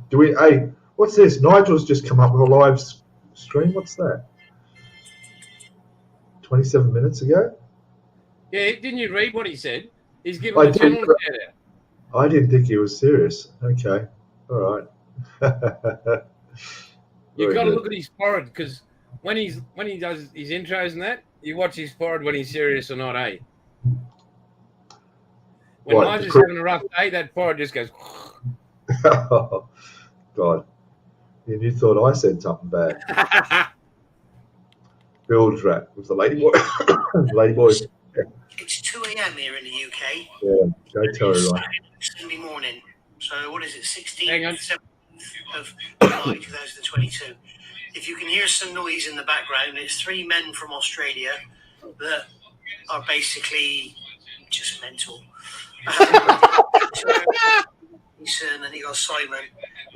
Do we? Hey, what's this? Nigel's just come up with a live stream. What's that? 27 minutes ago. Yeah, didn't you read what he said? He's I giving the did, channel a but shout out. I didn't think he was serious. Okay, all right. You've Very got to good. look at his forehead because when he does his intros and that, you watch his forehead when he's serious or not, eh? When What, Nigel's having a rough day, that forehead just goes. Oh, God. And you thought I said something bad. Bilge rat with the lady boy. Lady boy. It's 2 a.m. here in the UK. Yeah, go tell her, right. Sunday morning. So what is it? 16th Hang on. of July 2022. If you can hear some noise in the background, it's three men from Australia that are basically just mental. Jason and you got Simon,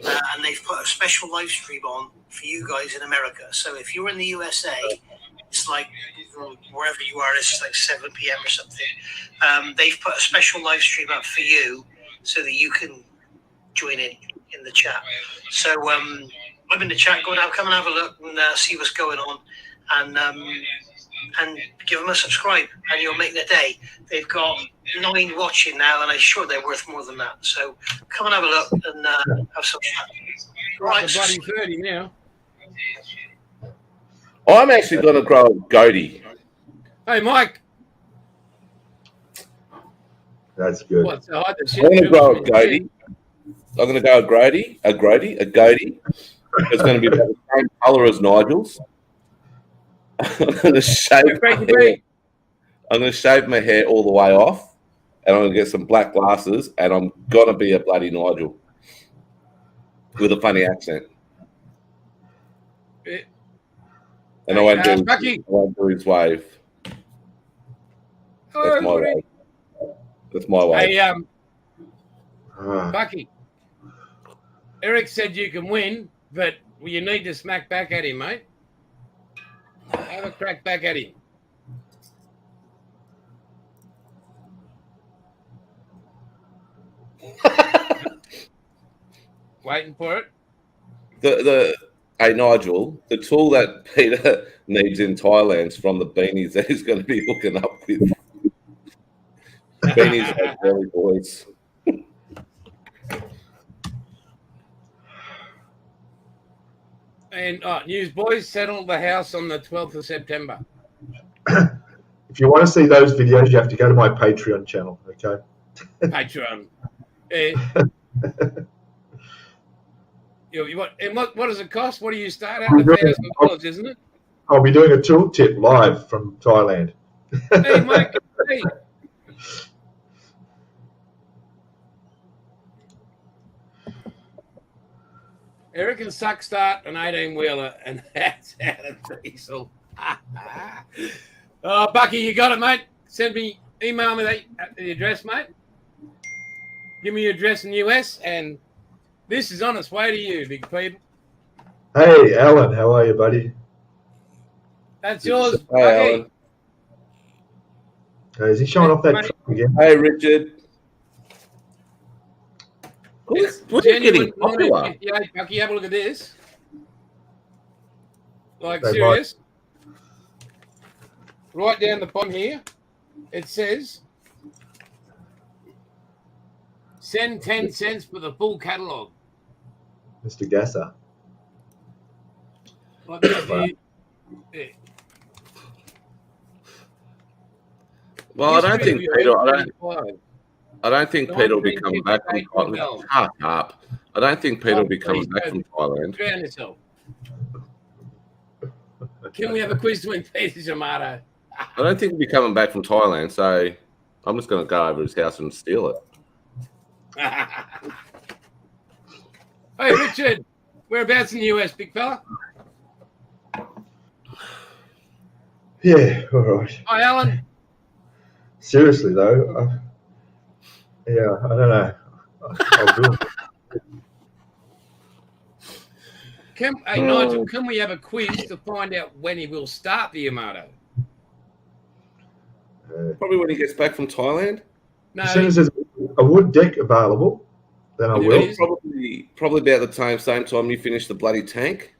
and they've put a special live stream on for you guys in America. So if you're in the USA, it's like wherever you are, it's like 7 p.m. or something. They've put a special live stream up for you so that you can join in the chat. So I'm in the chat. Go down, come and have a look and see what's going on, and give them a subscribe, and you'll make their day. They've got 9 watching now, and I'm sure they're worth more than that. So come and have a look and have some chat. Right, the bloody 30 now. I'm actually going to grow a goatee. Hey, Mike. That's good. What, so hide the I'm shit going to too? grow a goatee. I'm going to go a goatee. It's going to be about the same colour as Nigel's. I'm going to shave my hair all the way off, and I'm going to get some black glasses, and I'm going to be a bloody Nigel with a funny accent. And I won't do his wave. That's my wave. That's my wave. Hey, Bucky. Eric said you can win, but you need to smack back at him, mate. Have a crack back at him. Waiting for it. Hey Nigel, the tool that Peter needs in Thailand is from the beanies that he's going to be hooking up with. Beanies have belly boys. And Newsboys settled the house on the 12th of September. If you want to see those videos, you have to go to my Patreon channel, okay? Patreon. What does it cost? What do you start at? $1,000, isn't it? I'll be doing a tooltip live from Thailand. Hey, Mike. Hey. Eric can suck start an 18-wheeler, and that's out of diesel. Oh, Bucky, you got it, mate. Email me the address, mate. Give me your address in the US, and this is on its way to you, big people. Hey, Alan, how are you, buddy? That's yours, Hey, Alan. Is he showing off that truck again? Hey, Richard. We're getting popular. 1958, Bucky, have a look at this. Like, They serious. Right down the bottom here, it says, send 10 cents for the full catalogue. Mr. Gasser. Like this here. Yeah. Well, I don't think Peter. I don't think Peter will be coming back from 1958 Thailand. Shut up. I don't think Peter will be coming back from Thailand. Drown yourself. Can we have a quiz between Peter Yamato? I don't think he'll be coming back from Thailand, so I'm just going to go over his house and steal it. Hey, Richard, whereabouts in the US, big fella? Yeah, all right. Hi, Alan. Seriously, though, I don't know. I'll do it. Hey, Nigel, can we have a quiz to find out when he will start the Yamato? Probably when he gets back from Thailand. No, As soon as there's a wood deck available, then I will. Probably about the same time you finish the bloody tank.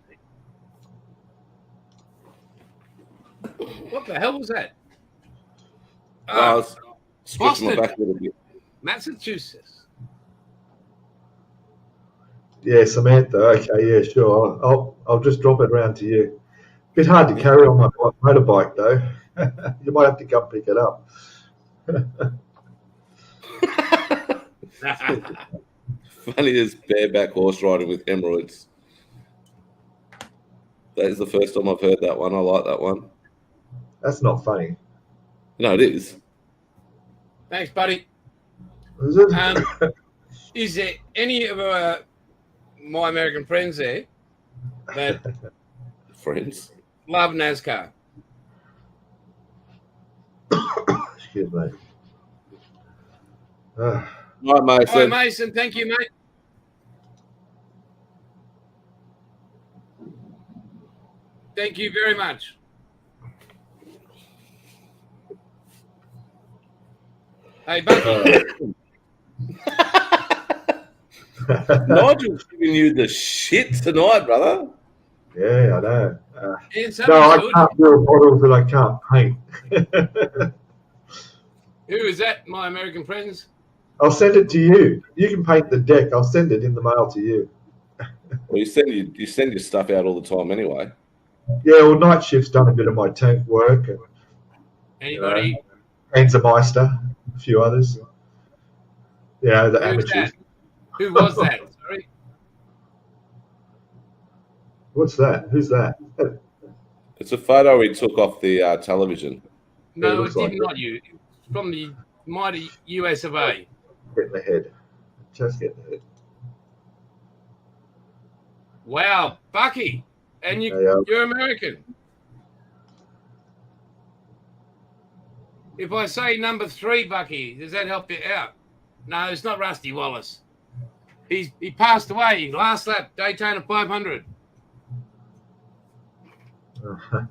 what the hell was that? I was stretching my Boston. back a little bit. Massachusetts. Yeah, Samantha. Okay, yeah, sure. I'll just drop it around to you. Bit hard to carry on my motorbike though. You might have to come pick it up. Funny as bareback horse riding with hemorrhoids. That is the first time I've heard that one. I like that one. That's not funny. No, it is. Thanks, buddy. Is it? Is there any of my American friends there that Friends. love NASCAR? Excuse me. Right, Mason. Hi, Mason. Thank you, mate. Thank you very much. Hey, Bucky. Nigel's giving you the shit tonight, brother. Yeah, I know. Hands No, I up, can't build models that I can't paint. Who is that, my American friends? I'll send it to you. You can paint the deck. I'll send it in the mail to you. Well, you send your stuff out all the time anyway. Yeah, well, Night Shift's done a bit of my tank work. And, Anybody? Meister, a few others. Yeah, the Who's amateurs. that? Who was that? Sorry. What's that? Who's that? It's a photo he took off the television. No, looks it like did not you. It was from the mighty US of A. Get in the head. Just get in the head. Wow, Bucky. And Yeah. you're American. If I say number 3, Bucky, does that help you out? No, it's not Rusty Wallace. He passed away last lap, Daytona 500.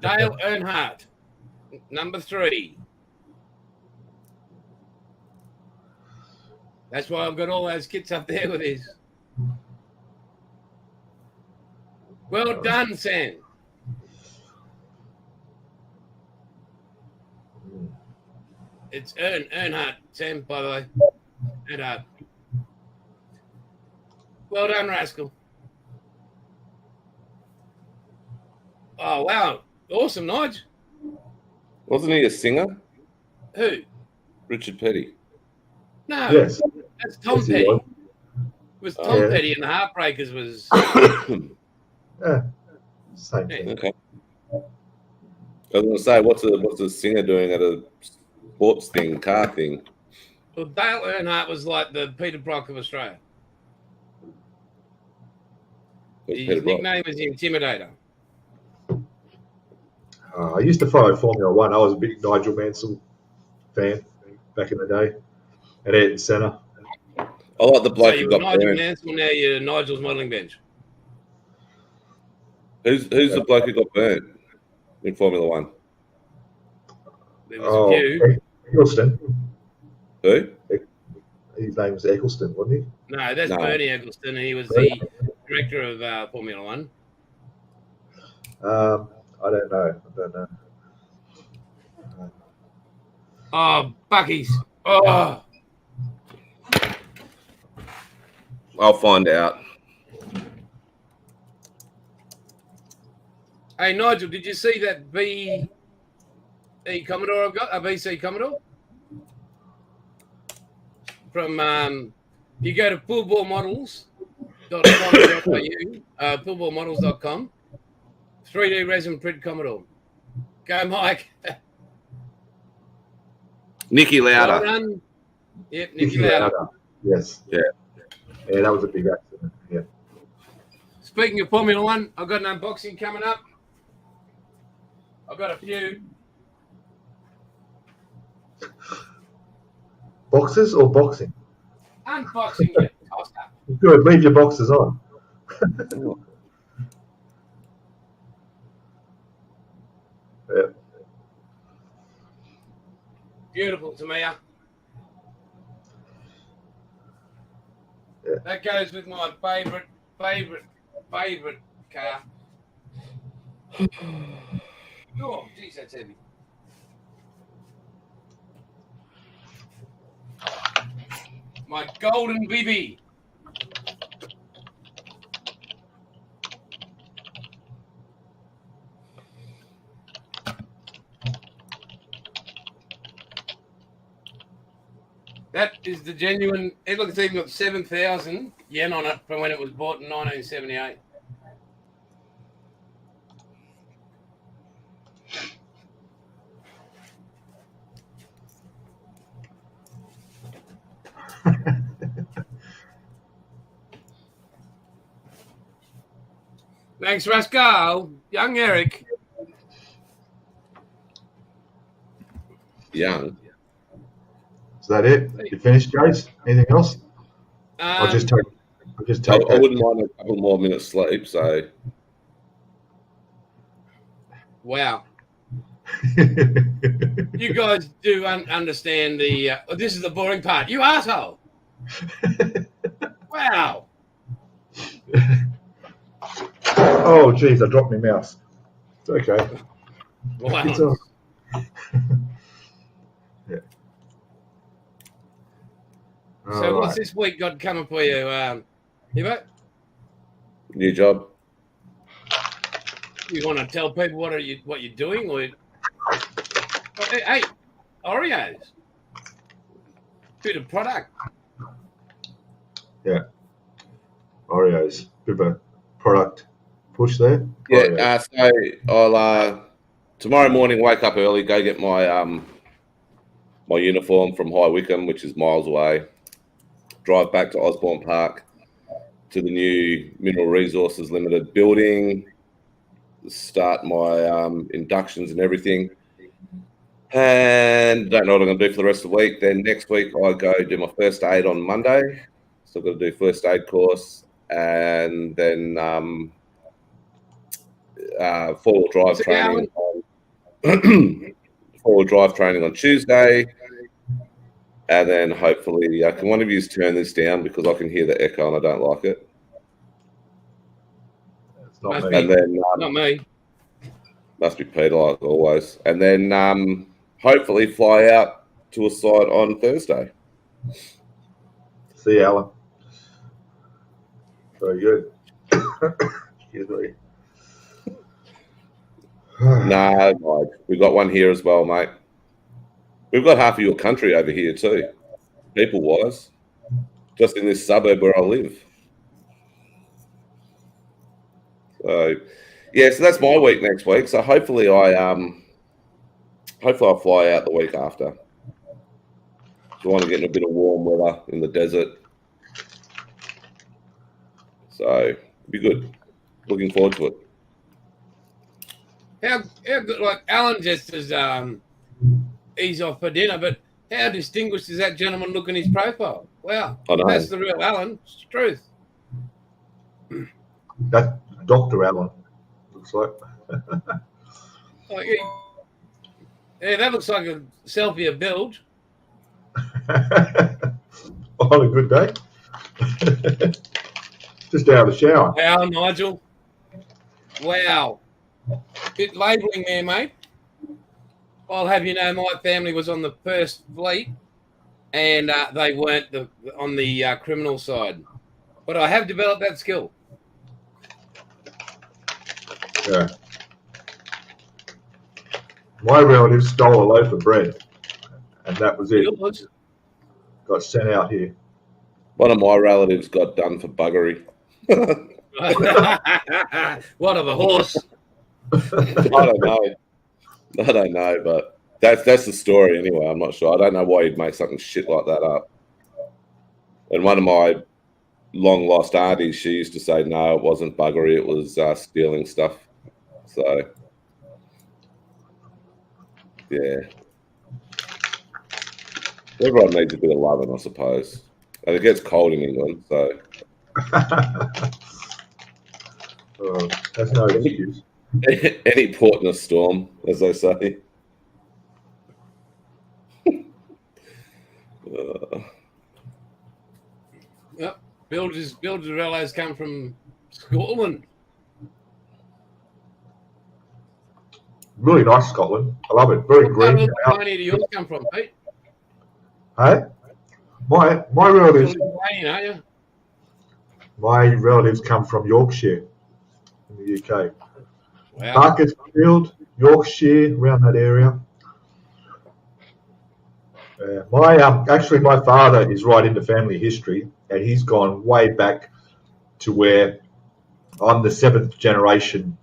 Dale Earnhardt, number 3. That's why I've got all those kits up there with his. Well done, Sam. It's Earnhardt, Sam, by the way. Earnhardt. Well done, Rascal. Oh, wow. Awesome, Nige. Wasn't he a singer? Who? Richard Petty. No, Yes. that's Tom Yes, he Petty. was. It was Tom Yeah. Petty, and the Heartbreakers was... Yeah. Same thing. Okay. I was going to say, what's a singer doing at a sports thing, car thing? Well, Dale Earnhardt was like the Peter Brock of Australia. Who's His Peter Brock? nickname was the Intimidator. I used to follow Formula One. I was a big Nigel Mansell fan back in the day at Ayrton Senna. I like the So bloke you who were got Nigel burned. Mansell, now you're Nigel's modelling bench. Who's the bloke who got burned in Formula One? There was a few. Eccleston. Who? His name was Eccleston, wasn't he? No, that's No. Bernie Eccleston, and he was the director of Formula One. I don't know. Oh, Bucky's. Oh, I'll find out. hey Nigel, did you see that BE Commodore I've got? A BC Commodore? From you go to poolballmodels.com.au, poolballmodels.com, 3D resin print Commodore. Go, Mike. Nicky Well Lauder. done. Yep, Nicky Nicky Lauder. Lauder. Yes. Yeah. Yeah, that was a big accident. Yeah. Speaking of Formula One, I've got an unboxing coming up. I've got a few. Boxes or boxing? Unboxing it. Good. Leave your boxes on. Yeah. Beautiful, Tamia. Yeah. That goes with my favorite car. Oh, geez, that's heavy. My golden BB. That is the genuine. It looks even got 7,000 yen on it from when it was bought in 1978. Thanks, Rascal. Young Eric. Young. Is that it? You finished, Jace? Anything else? I'll just take I that. wouldn't mind a couple more minutes sleep. So Wow. You guys do understand the. This is the boring part. You asshole. Wow. Oh, geez, I dropped my mouse. It's okay. Wow. It's all... Yeah. So All what's right. this week got coming for you, Ivo? new job. You want to tell people what you're doing, or hey, Oreos, bit of product. Yeah. Oreos. Bit of a product push there. Yeah. So I'll tomorrow morning wake up early, go get my my uniform from High Wycombe, which is miles away. Drive back to Osborne Park to the new Mineral Resources Limited building. Start my inductions and everything. And don't know what I'm going to do for the rest of the week. Then next week I go do my first aid on Monday. So I've got to do first aid course, and then four-wheel drive training on four-wheel drive training on Tuesday. And then hopefully, can one of you turn this down because I can hear the echo and I don't like it. It's not Must me. And then Not me. must be Peter like always. And then hopefully fly out to a site on Thursday. See you, Alan. Very good. Excuse me. No, Mike, we've got one here as well, mate. We've got half of your country over here too, people-wise, just in this suburb where I live. So, yeah, so that's my week next week. So hopefully I'll fly out the week after. So I want to get in a bit of warm weather in the desert. So it'll be good. Looking forward to it. How good? Like Alan just is he's off for dinner, but how distinguished does that gentleman look in his profile? Wow, I know. that's the real Alan. It's the truth. That's Dr. Alan, looks like. Like, yeah, that looks like a selfie of build. on a good day. Just out of the shower. Wow, Nigel. Wow. Bit labelling there, mate. I'll have you know my family was on the first fleet and they weren't on the criminal side. But I have developed that skill. Yeah. My relatives stole a loaf of bread, and that was it. Got sent out here. One of my relatives got done for buggery. What of a horse? I don't know, but that's the story anyway. I'm not sure. I don't know why you'd make something shit like that up. And one of my long lost aunties, she used to say, no, it wasn't buggery, it was stealing stuff. So, yeah. Everyone needs a bit of loving, I suppose. And it gets cold in England, so. Oh, that's no excuse. Any port in a storm, as they say. Yep. Builders realize come from Scotland. Really nice Scotland. I love it. Very green. Where do money do yours come from, Pete? Hey? My relatives. Lithuanian, aren't you? My relatives come from Yorkshire in the UK. Wow. Barkersfield, Yorkshire, around that area. Actually, my father is right into family history, and he's gone way back to where I'm the 7th generation,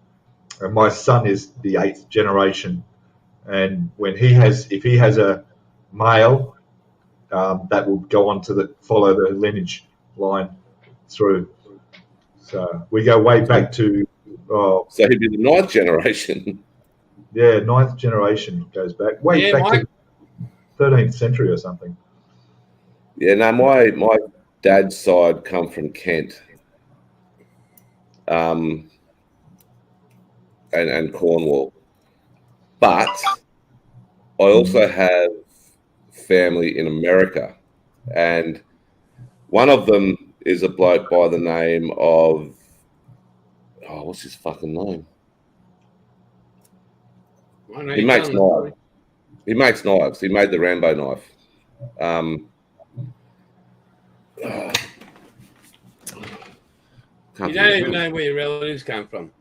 and my son is the 8th generation. And when if he has a male, that will go on to follow the lineage line through. So we go way back to. So he'd be the 9th generation. Yeah, 9th generation goes back way back to the 13th century or something. Yeah, no, my dad's side come from Kent, and Cornwall, but I also have family in America, and one of them is a bloke by the name of what's his fucking name? He makes knives. He makes knives. He made the Rambo knife. You don't even know where your relatives come from.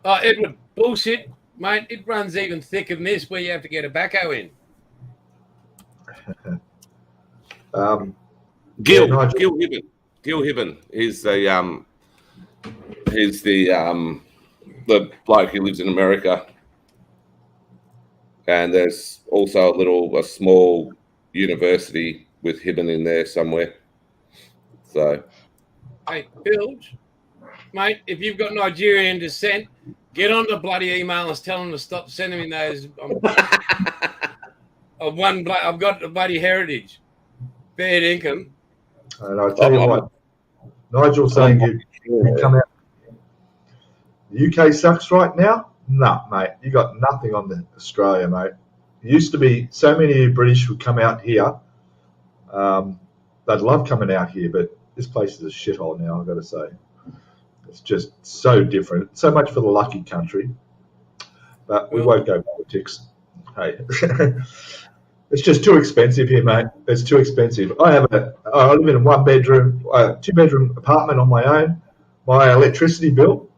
Oh, Edward, bullshit, mate. It runs even thicker than this, where you have to get a backhoe in. Gil Hibben is the bloke who lives in America, and there's also a small university with Hibben in there somewhere. So, hey, Bilge, mate, if you've got Nigerian descent, get on the bloody email and tell them to stop sending me those. I've got the bloody heritage, fair income. And I'll tell you what, Nigel's saying you come out. The UK sucks right now? No, mate. You got nothing on the Australia, mate. It used to be so many British would come out here. They'd love coming out here, but this place is a shithole now, I've got to say. It's just so different. So much for the lucky country. But we won't go politics. Hey. It's just too expensive here, mate. It's too expensive. I live in a 2-bedroom apartment on my own. My electricity bill,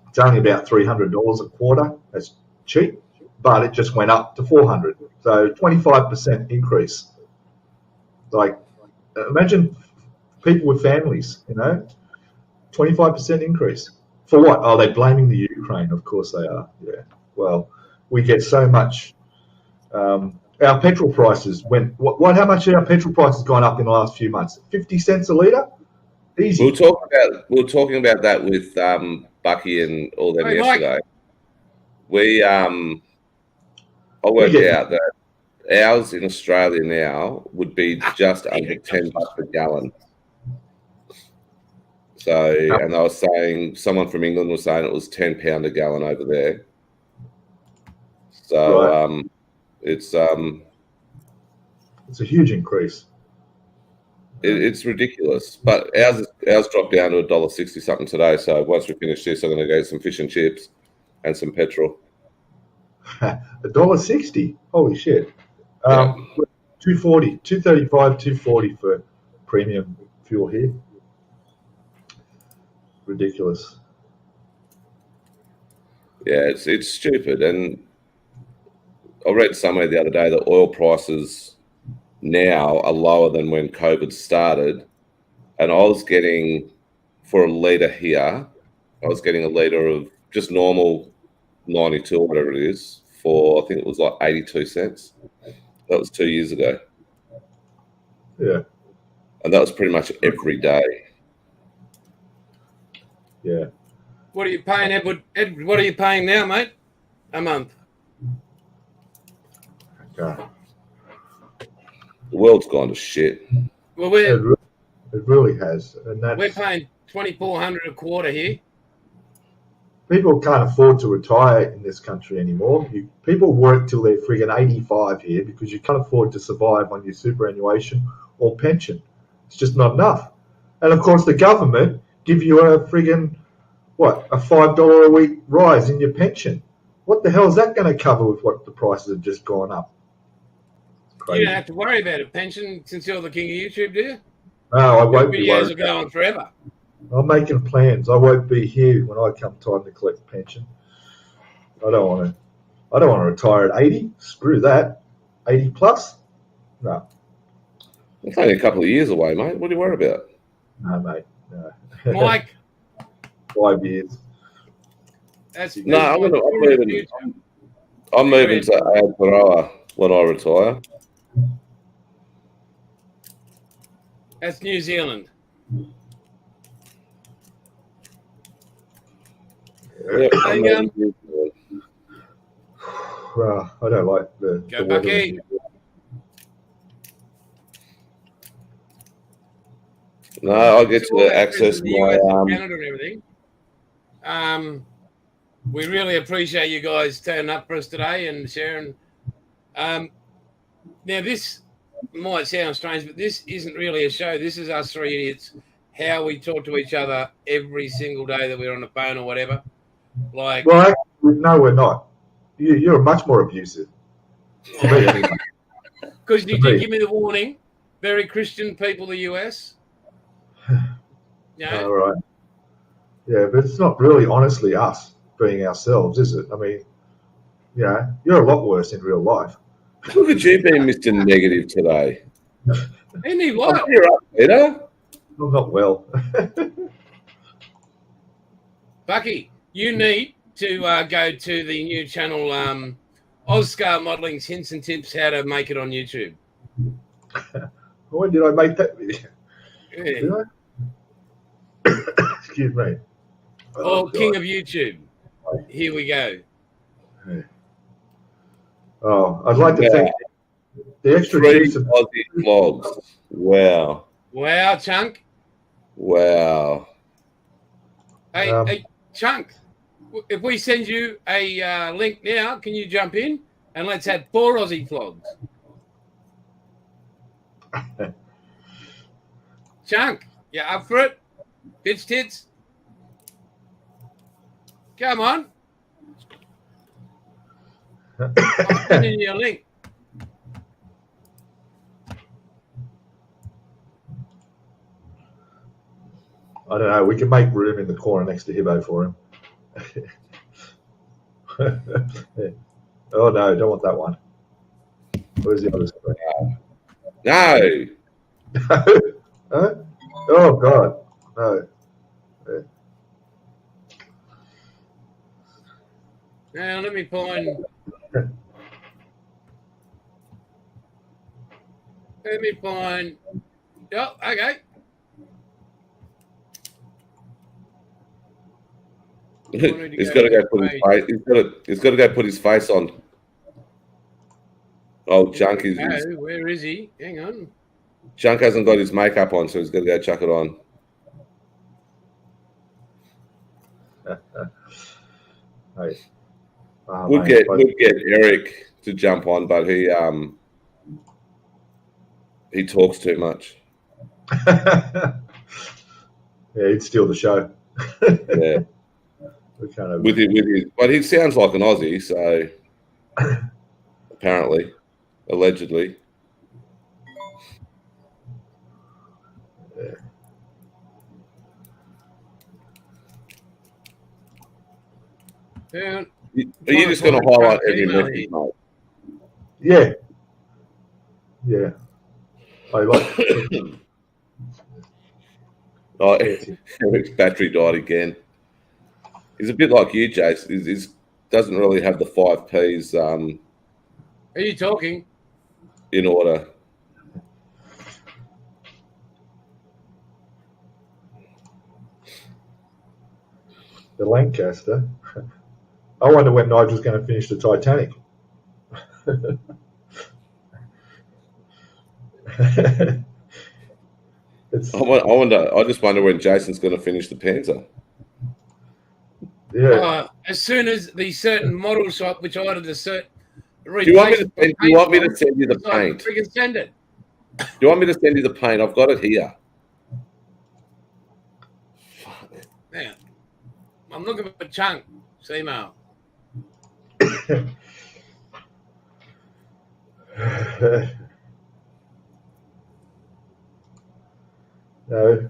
it's only about $300 a quarter. That's cheap, but it just went up to $400. So 25% increase. Like, imagine people with families, 25% increase. For what? Oh, they're blaming the Ukraine. Of course they are. Yeah. Well, we get so much. Our petrol prices went. How much have our petrol prices gone up in the last few months? 50 cents a litre. Easy. We were talking about that with Bucky and all them yesterday. I worked out that ours in Australia now would be just under $10 a gallon. So, and I was saying, someone from England was saying it was £10 a gallon over there. So, right. It's a huge increase. It's ridiculous. But ours dropped down to $1.60 something today. So once we finish this, I'm going to go get some fish and chips and some petrol. $1.60. Holy shit. Yeah. 240, 235, 240 for premium fuel here. Ridiculous. Yeah, it's stupid. And I read somewhere the other day that oil prices now are lower than when COVID started. And I was getting, for a litre here, I was getting a litre of just normal 92 or whatever it is for, I think it was like 82 cents. That was 2 years ago. Yeah. And that was pretty much every day. Yeah. What are you paying, Edward? What are you paying now, mate? A month. Okay. The world's gone to shit. Well, It really has. And we're paying $2,400 a quarter here. People can't afford to retire in this country anymore. People work till they're friggin' 85 here because you can't afford to survive on your superannuation or pension. It's just not enough. And of course, the government give you a friggin' a $5 a week rise in your pension. What the hell is that going to cover with what the prices have just gone up? You don't have to worry about a pension since you're the king of YouTube, do you? No, I won't be Videos worried. are going forever. I'm making plans. I won't be here when I come time to collect the pension. I don't want to retire at 80. Screw that. 80 plus? No. It's only a couple of years away, mate. What do you worry about? No, mate. No. Mike, 5 years. No, I'm moving to Aotearoa when I retire. That's New Zealand. Yep, Well, I don't like the Bucky. No, I get to access my Canada and everything. We really appreciate you guys turning up for us today and sharing. Now, this might sound strange, but this isn't really a show. This is us three idiots, how we talk to each other every single day that we're on the phone or whatever. Like, well, actually, no, we're not. You're much more abusive. Because you did give me the warning. Very Christian people, the US. All right. Yeah, but it's not really honestly us being ourselves, is it? I mean, you're a lot worse in real life. Look at you being Mr. Negative today. Isn't he what? You're up, Peter. I'm not well. Bucky, you need to go to the new channel, Aussie Modellers Hints and Tips How to Make It on YouTube. When did I make that video? Yeah. Did I? Excuse me. Oh, King of YouTube. Here we go. Oh, I'd like to thank the extra 3 juice of Aussie vlogs. Wow. Wow, Chunk. Wow. Hey, Chunk, if we send you a link now, can you jump in? And let's have 4 Aussie vlogs. Chunk, you up for it? Bitch tits? Come on. I'm sending you a link. I don't know. We can make room in the corner next to Hibbo for him. Oh no, don't want that one. Where's the other screen? No. Huh? Oh God, no. Now let me find. Oh, okay. He's got to go put his face. He's got to go put his face on. Oh, Junk is. No, where is he? Hang on. Junk hasn't got his makeup on, so he's got to go chuck it on. Hey. Oh, We'd get Eric to jump on, but he talks too much. Yeah, he'd steal the show. Yeah, We can't have with his, but he sounds like an Aussie, so apparently, allegedly. Yeah. Are you just going to highlight every message, mate? Yeah. Yeah. I like Oh, Eric's battery died again. He's a bit like you, Jace. He's doesn't really have the 5 Ps Are you talking? in order. the Lancaster. I wonder when Nigel's going to finish the Titanic. I just wonder when Jason's going to finish the Panzer. Yeah. As soon as the certain model shop, which ordered the certain. Do you want me to send you the paint? We can send it. Do you want me to send you the paint? I've got it here. Hang on. I'm looking for Chunk's email. No.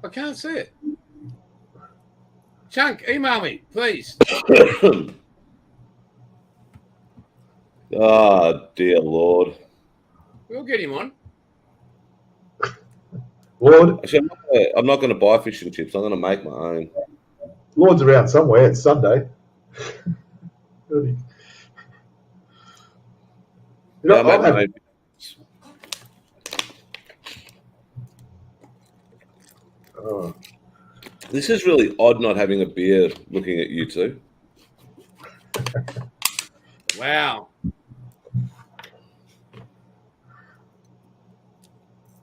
I can't see it. Chunk, email me, please. Oh, dear Lord. We'll get him on. Lord, Actually, I'm not going to buy fish and chips. I'm going to make my own. Lord's around somewhere. It's Sunday. Yeah, I make my own. Oh. This is really odd not having a beer looking at you two. Wow.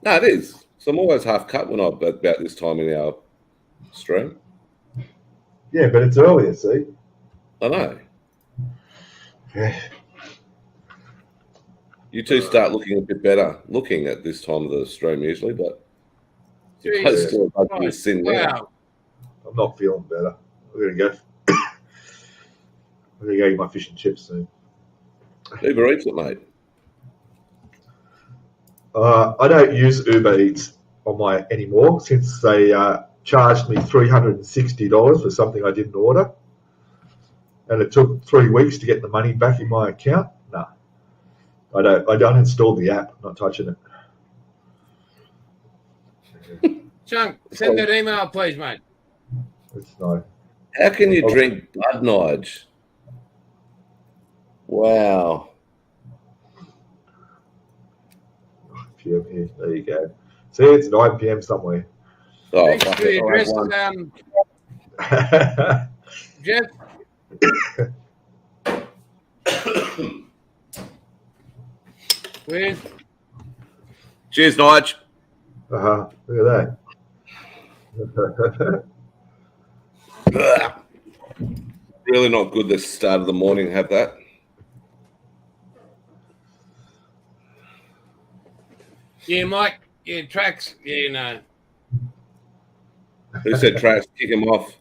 No, it is. So I'm always half cut when I'm about this time in our stream. Yeah, but it's earlier, see? I know. Yeah. You two start looking a bit better looking at this time of the stream usually, but you're Jesus still a Christ. sin now. Wow. I'm not feeling better. I'm going to go eat my fish and chips soon. Uber Eats it, mate. I don't use Uber Eats on my anymore since they charged me $360 for something I didn't order, and it took 3 weeks to get the money back in my account. No, I don't install the app. I'm not touching it. Chunk, send that email, please, mate. It's no. How can you drink blood, Nige? Wow. PM here. There you go. See, it's 9 p.m. somewhere. Oh, Thanks fuck for the it. address, Jeff. Where's Cheers, Nige. Look at that. Really not good this start of the morning, have that. Yeah, Mike. Yeah, tracks. Yeah, no. Who said trash? Kick him off.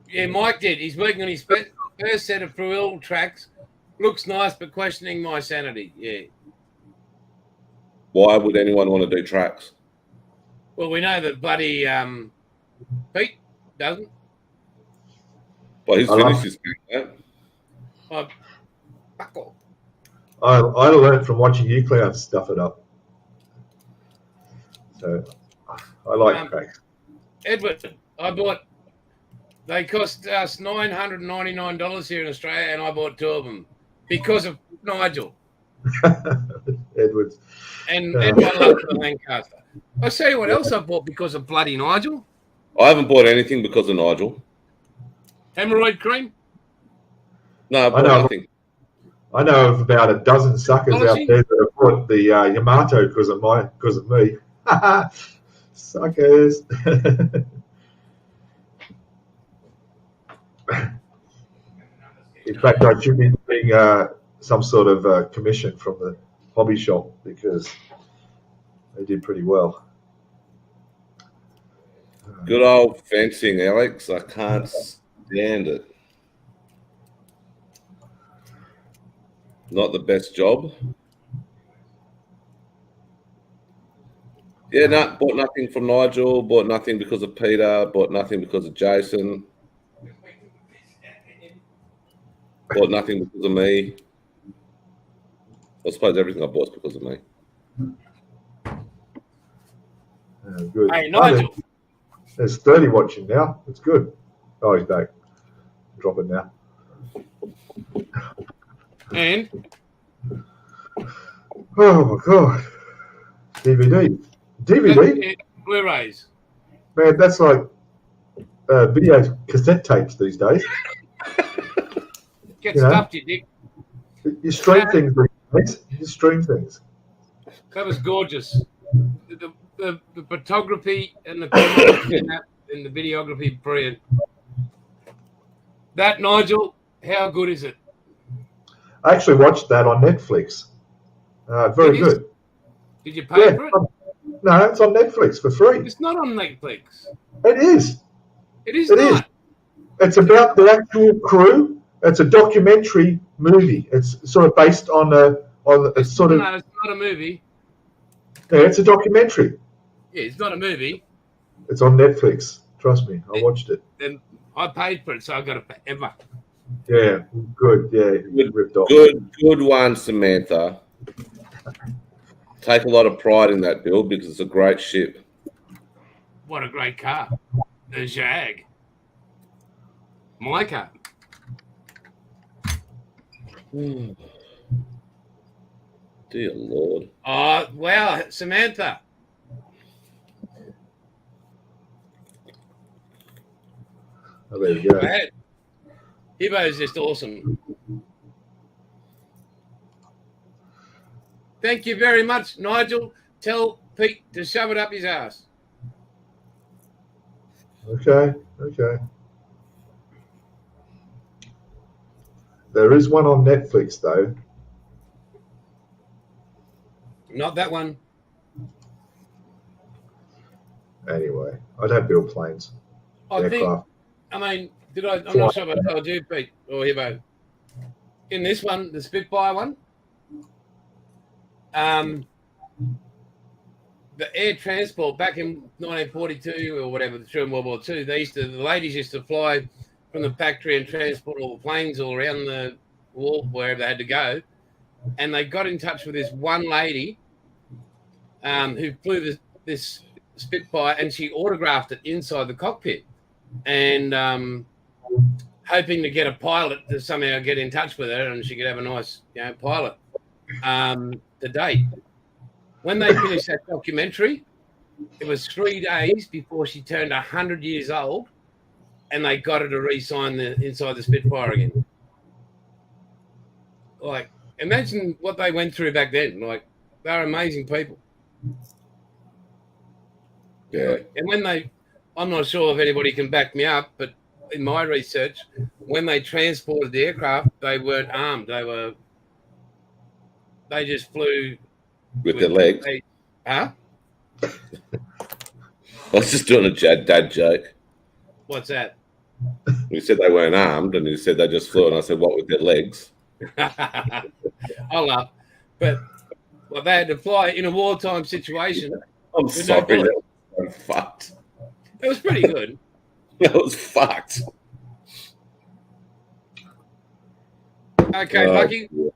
Yeah, Mike did. He's working on his first set of Frill tracks. Looks nice, but questioning my sanity. Yeah. Why would anyone want to do tracks? Well, we know that bloody Pete doesn't. Well, he's finished his game. Oh, fuck off. I learned from watching you clowns stuff it up. So I like tracks. Edward, they cost us $999 here in Australia, and I bought 2 of them because of Nigel. Edwards. And my love for Lancaster. I'll tell you what else I bought because of bloody Nigel. I haven't bought anything because of Nigel. Hemorrhoid cream? No, I bought nothing. I know of about a dozen suckers out there that have bought the Yamato because of me. Suckers. In fact, I should be doing some sort of commission from the hobby shop because they did pretty well. Good old fencing, Alex. I can't stand it. Not the best job. Yeah, no, bought nothing from Nigel, bought nothing because of Peter, bought nothing because of Jason, bought nothing because of me. I suppose everything I bought is because of me. Good. Hey, Nigel. There's 30 watching now. It's good. Oh, he's back. Drop it now. And Oh my god. DVD. Blu-rays. Man, that's like video cassette tapes these days. Get stuffed, you dick. You stream things these days. You stream things. That was gorgeous. The photography and the and the videography, brilliant. That, Nigel, how good is it? I actually watched that on Netflix. Very good. Did you pay for it? No, it's on Netflix for free. It's not on Netflix. It is. It is not. It's about the actual crew. It's a documentary movie. It's sort of based on it's not a movie. Yeah, it's a documentary. Yeah, it's not a movie. It's on Netflix. Trust me, I watched it. And I paid for it, so I got it forever. Yeah, good. Yeah, ripped off. Good one, Samantha. Take a lot of pride in that build because it's a great ship. What a great car. The Jag. My car. Dear Lord. Oh, wow, Samantha. Oh, there you go. Hibbo is just awesome. Thank you very much, Nigel. Tell Pete to shove it up his ass. Okay. There is one on Netflix, though. Not that one. Anyway, I don't build planes. I'm not sure if I told you, Pete, or Hibbo. In this one, the Spitfire one, the air transport back in 1942 or whatever, during World War II, the ladies used to fly from the factory and transport all the planes all around the wharf wherever they had to go. And they got in touch with this one lady who flew this Spitfire, and she autographed it inside the cockpit, and hoping to get a pilot to somehow get in touch with her, and she could have a nice, pilot to date. When they finished that documentary, it was 3 days before she turned 100 years old, and they got her to re-sign the inside the Spitfire again. Like, imagine what they went through back then. Like, they're amazing people. Yeah. And when I'm not sure if anybody can back me up, but in my research, when they transported the aircraft, they weren't armed. They just flew with their legs. Huh? I was just doing a dad joke. What's that? You said they weren't armed, and you said they just flew, and I said, what, with their legs? I'll laugh. But they had to fly in a wartime situation. I'm sorry. That was fucked. It was pretty good. That was fucked. Okay, Bucky. Yeah.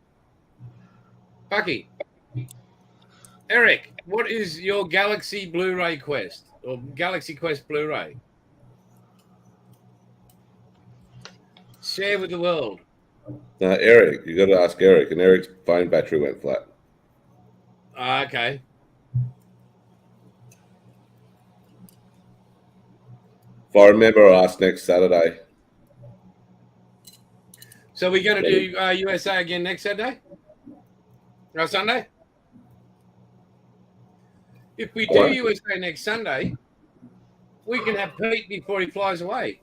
Bucky. Eric, what is your Galaxy Blu-ray Quest or Galaxy Quest Blu-ray? Share with the world. Eric, you got to ask Eric, and Eric's phone battery went flat. Okay. If I remember, I'll ask next Saturday. So we're going to do USA again next Saturday? Or Sunday? If we do USA next Sunday, we can have Pete before he flies away.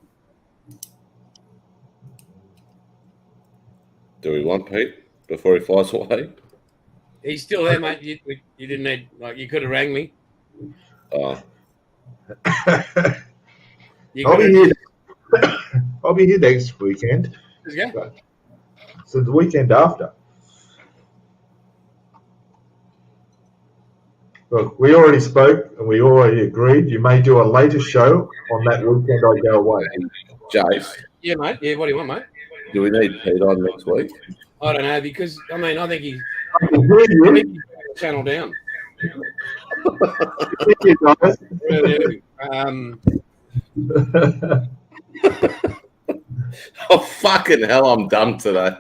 Do we want Pete before he flies away? He's still there, mate. You didn't need, like, you could have rang me. Oh, I'll be here. I'll be here next weekend. Yeah. So the weekend after. Look, we already spoke and we already agreed. You may do a later show on that weekend I go away. Jace. Yeah, mate. Yeah, what do you want, mate? Do we need Pete on next week? I don't know, because, I mean, I think he's channel down. Thank you, guys. Really. Oh, fucking hell, I'm dumb today.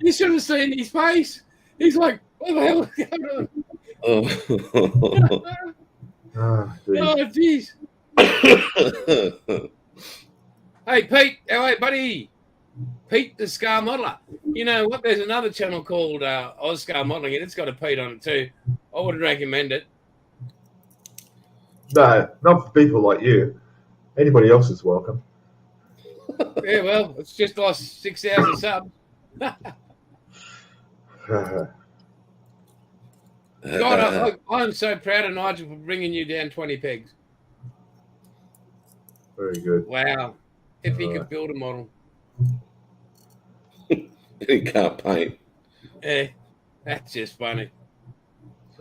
You should have seen his face. He's like, what the hell is going on? Oh. Oh, jeez. Hey, Pete. How are you, buddy? Pete the Scar Modeller. You know what? There's another channel called Oz Scar Modeling, and it's got a Pete on it too. I wouldn't recommend it. No, not for people like you. Anybody else is welcome. Yeah, well, it's just lost 6,000 subs. God, I'm so proud of Nigel for bringing you down 20 pegs. Very good. Wow. If he could build a model. He can't paint. Yeah, that's just funny.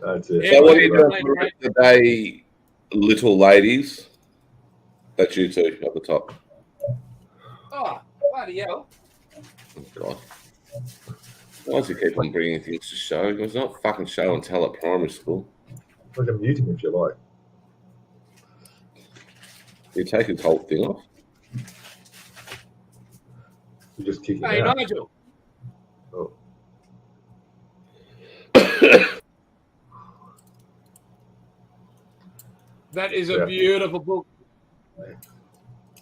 That's it. Yeah, So what are you well, doing for the rest of the day, little ladies? That's you two at the top. Oh, bloody hell. Oh, God. Why does he keep on bringing things to show? It was not fucking show and tell at primary school. I can mute him if you like. You take his whole thing off? You just kick him Hey, out. Nigel. Oh. That is a Yeah. beautiful book.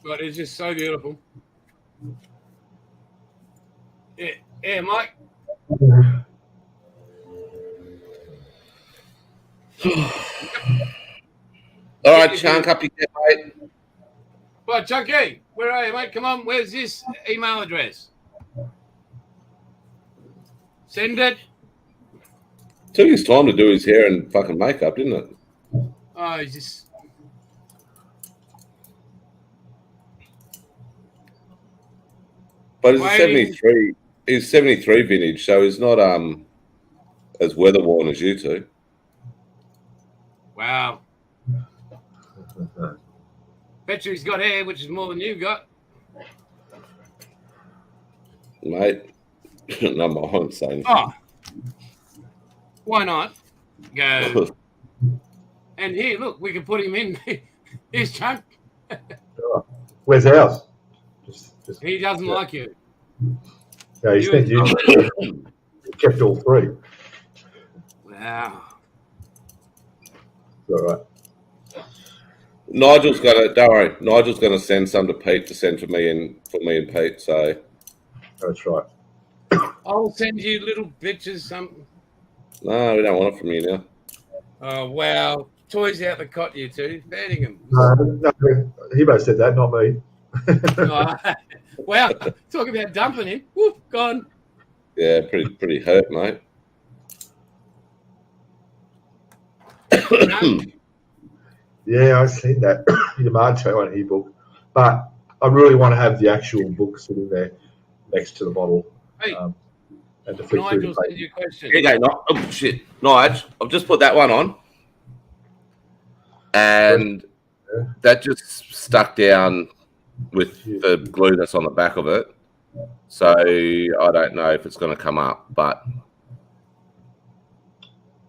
God, it's just so beautiful. Yeah, Mike. All right, Chunk, up you get, mate. Right, Chunky, where are you, mate? Come on, where's this email address? Send it. Took his time to do his hair and fucking makeup, didn't it? Oh, he's just... But he's Waiting. 73. He's 73 vintage, so he's not as weather worn as you two. Wow. Bet you he's got hair, which is more than you've got. Mate. No, I won't say anything. Oh. Why not? Go. And here, look, we can put him in. Here's Chunk. Where's ours? Just, He doesn't like you. yeah, he spent you kept all three. Wow. All right. Nigel's gonna, don't worry, Nigel's gonna send some to Pete to send for me and Pete, so That's right. I'll send you little bitches something. no, we don't want it from you now. Oh, wow. Toys out the cot, you two. Fanning him. No, Hebo said that, not me. Oh, wow. Talk about dumping him. Whoop, gone. Yeah, pretty hurt, mate. No. Yeah, I've seen that. Yamato on ebook. But I really want to have the actual book sitting there next to the model. Hey, And the flick through Nigel the sent page. you a question. Here you go, oh shit, Nige, I've just put that one on, and that just stuck down with the glue that's on the back of it. So I don't know if it's going to come up, but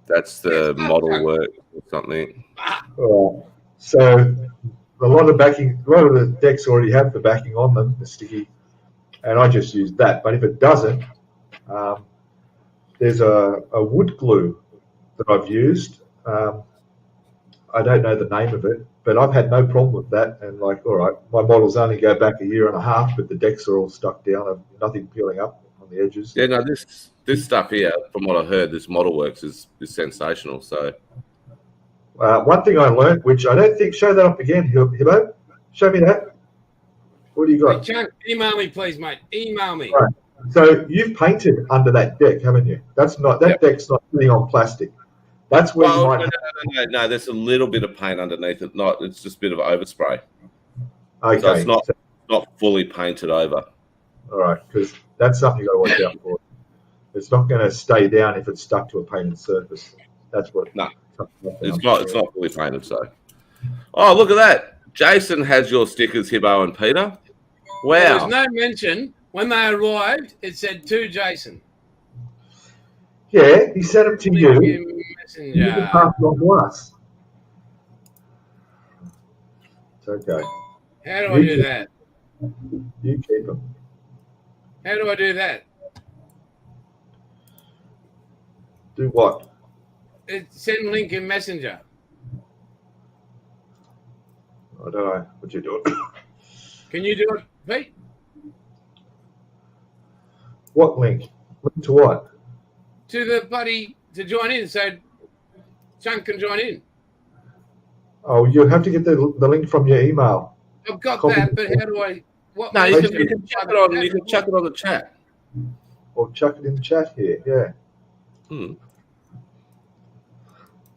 that's the model work or something. Alright. So a lot of the decks already have the backing on them, the sticky, and I just used that. But if it doesn't, there's a wood glue that I've used. I don't know the name of it, but I've had no problem with that. And like, all right, my models only go back a year and a half, but the decks are all stuck down and nothing peeling up on the edges. Yeah, no, this stuff here, from what I heard, this model works is sensational. So One thing I learned, which I don't think, show that up again, Hibbo. Show me that. What do you Hey, got? Chunk, email me, please, mate. Email me. Right. So you've painted under that deck, haven't you? That's not that deck's not sitting on plastic. That's where you might. No. There's a little bit of paint underneath it. It's just a bit of overspray. Okay. So it's not fully painted over. All right, because that's something you got to watch out for. It's not going to stay down if it's stuck to a painted surface. That's what. No, it's not fully painted. So, oh, look at that! Jason has your stickers, Hibbo and Peter. Wow. There was no mention when they arrived. It said to Jason. Yeah, he sent them to you. You can pass it on to us. It's okay. How do I do that? You keep them. How do I do that? Do what? Send link in Messenger. I don't know what you're doing. Can you do it, Pete? What link? Link to what? To the buddy to join in, so Chunk can join in. Oh, you'll have to get the link from your email. I've got that, but how do I? What? No, you can chuck it on. You can chuck it on the chat. Or chuck it in the chat here. Yeah. Okay,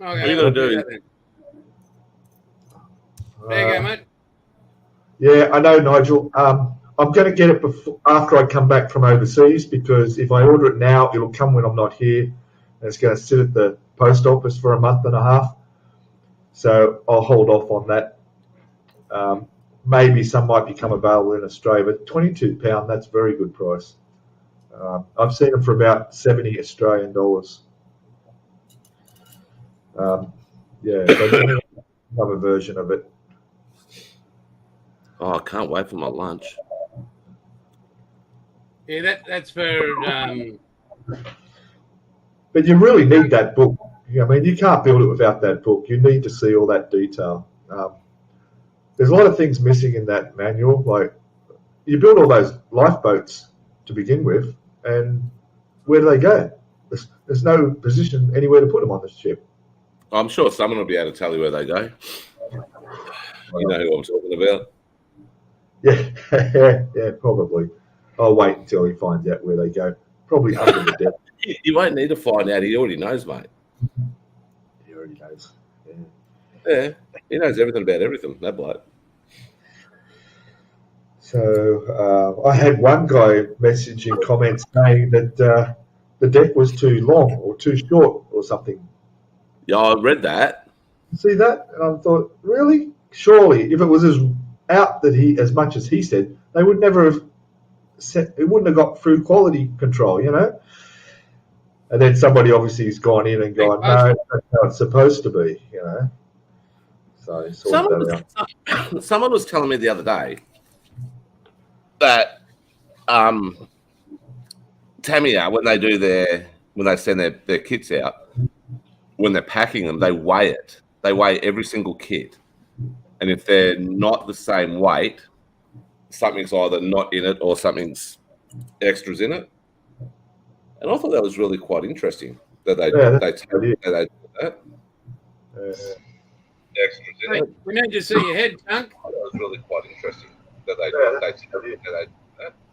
What are you gonna do? There you go, mate. Yeah, I know, Nigel. I'm going to get it after I come back from overseas, because if I order it now, it'll come when I'm not here, and it's going to sit at the post office for a month and a half. So I'll hold off on that. Maybe some might become available in Australia, but £22, that's a very good price. I've seen them for about 70 Australian dollars. Yeah, so another version of it. Oh, I can't wait for my lunch. Yeah, that's for. But you really need that book. I mean, you can't build it without that book. You need to see all that detail. There's a lot of things missing in that manual. Like, you build all those lifeboats to begin with, and where do they go? There's no position anywhere to put them on the ship. I'm sure someone will be able to tell you where they go. You know who I'm talking about. Yeah, yeah, probably. I'll wait until he finds out where they go. Probably under the deck. You won't need to find out. He already knows, mate. He already knows. Yeah, he knows everything about everything, that bloke. So I had one guy message in comments saying that the deck was too long or too short or something. Yeah, I read that. See that? And I thought, really? Surely, if it was as much as he said, they would never have it wouldn't have got through quality control, you know? And then somebody obviously has gone in and gone, no, that's how it's supposed to be, you know? So someone was telling me the other day that Tamiya, when they send their kits out, when they're packing them, they weigh it. They weigh every single kit. And if they're not the same weight, something's either not in it or something's extras in it. And I thought that was really quite interesting that they do that. Extras in it. We need to see your head, Chunk. That was really quite interesting that they do that.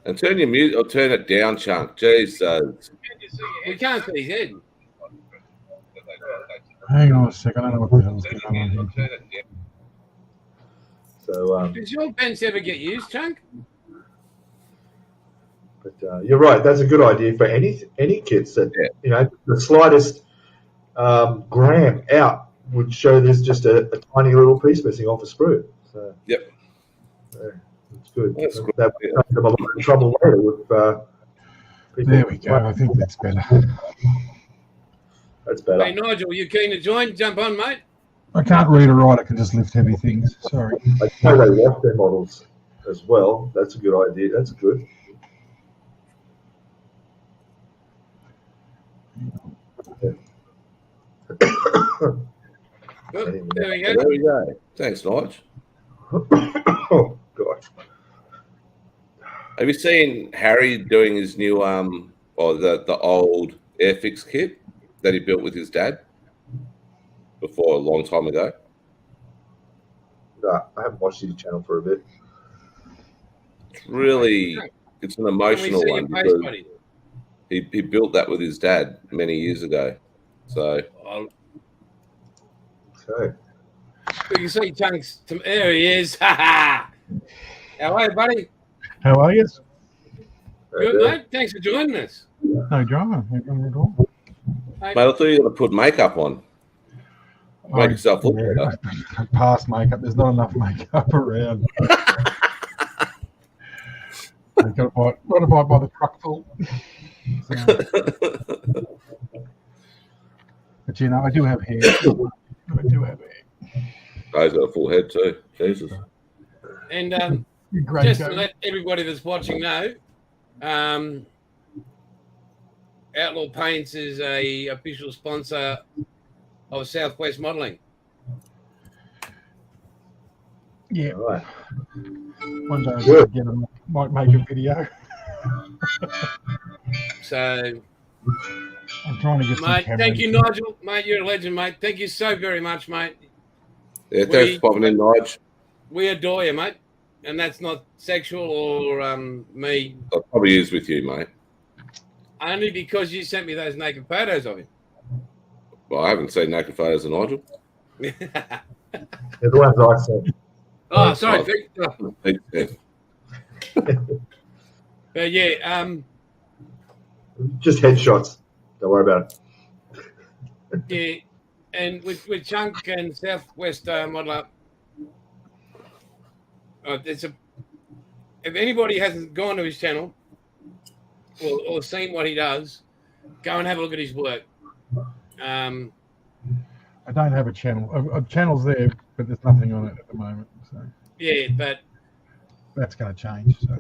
And turn your mute or turn it down, Chunk. Jeez. We can't see his head. Hang on a second. I don't know what the hell's going on here. So, does your bench ever get used, Chunk? But you're right. That's a good idea for any kits that you know the slightest gram out would show there's just a tiny little piece missing off a sprue. So, yep, it's good. That's good. That would save them a lot of trouble later with people. There we go. I think that's better. That's better. Hey, Nigel, you keen to join? Jump on, mate. I can't read or write. I can just lift heavy things. Sorry. I know they wash their models as well. That's a good idea. That's good. Good. There we there go. we go. Thanks, Nige. Oh God. Have you seen Harry doing his new or the old Airfix kit that he built with his dad before a long time ago? No, I haven't watched his channel for a bit. It's really It's an Can we emotional see one your face, because buddy? he built that with his dad many years ago. So Okay. We can see Chunks. There he is. How are you, buddy? How are you? Good, mate. Thanks for joining us. No drama. No drama at all. mate, I thought you were going to put makeup on. Make yourself look better. Past makeup. There's not enough makeup around. I've got to buy by the truckful. So, but you know, I do have hair. I do have hair. He's got a full head too. Jesus. And Great just go. to let everybody that's watching know, Outlaw Paints is a official sponsor of Southwest Modelling. Yeah. All right. One day Good. might make a video. So, I'm trying to get some mate, cameras. thank you, Nigel. Mate, you're a legend, mate. Thank you so very much, mate. Yeah, thanks for popping in, Nige. We adore you, mate. And that's not sexual or me. I probably is with you, mate. Only because you sent me those naked photos of him. Well, I haven't seen naked photos of Nigel. They're the ones I sent. Oh, sorry, Vic. Yeah. But yeah, Just headshots. Don't worry about it. yeah, and with Chunk and Southwest Modeller, if anybody hasn't gone to his channel or seen what he does, go and have a look at his work. I don't have a channel. A channel's there, but there's nothing on it at the moment. So Yeah, but that's going to change. So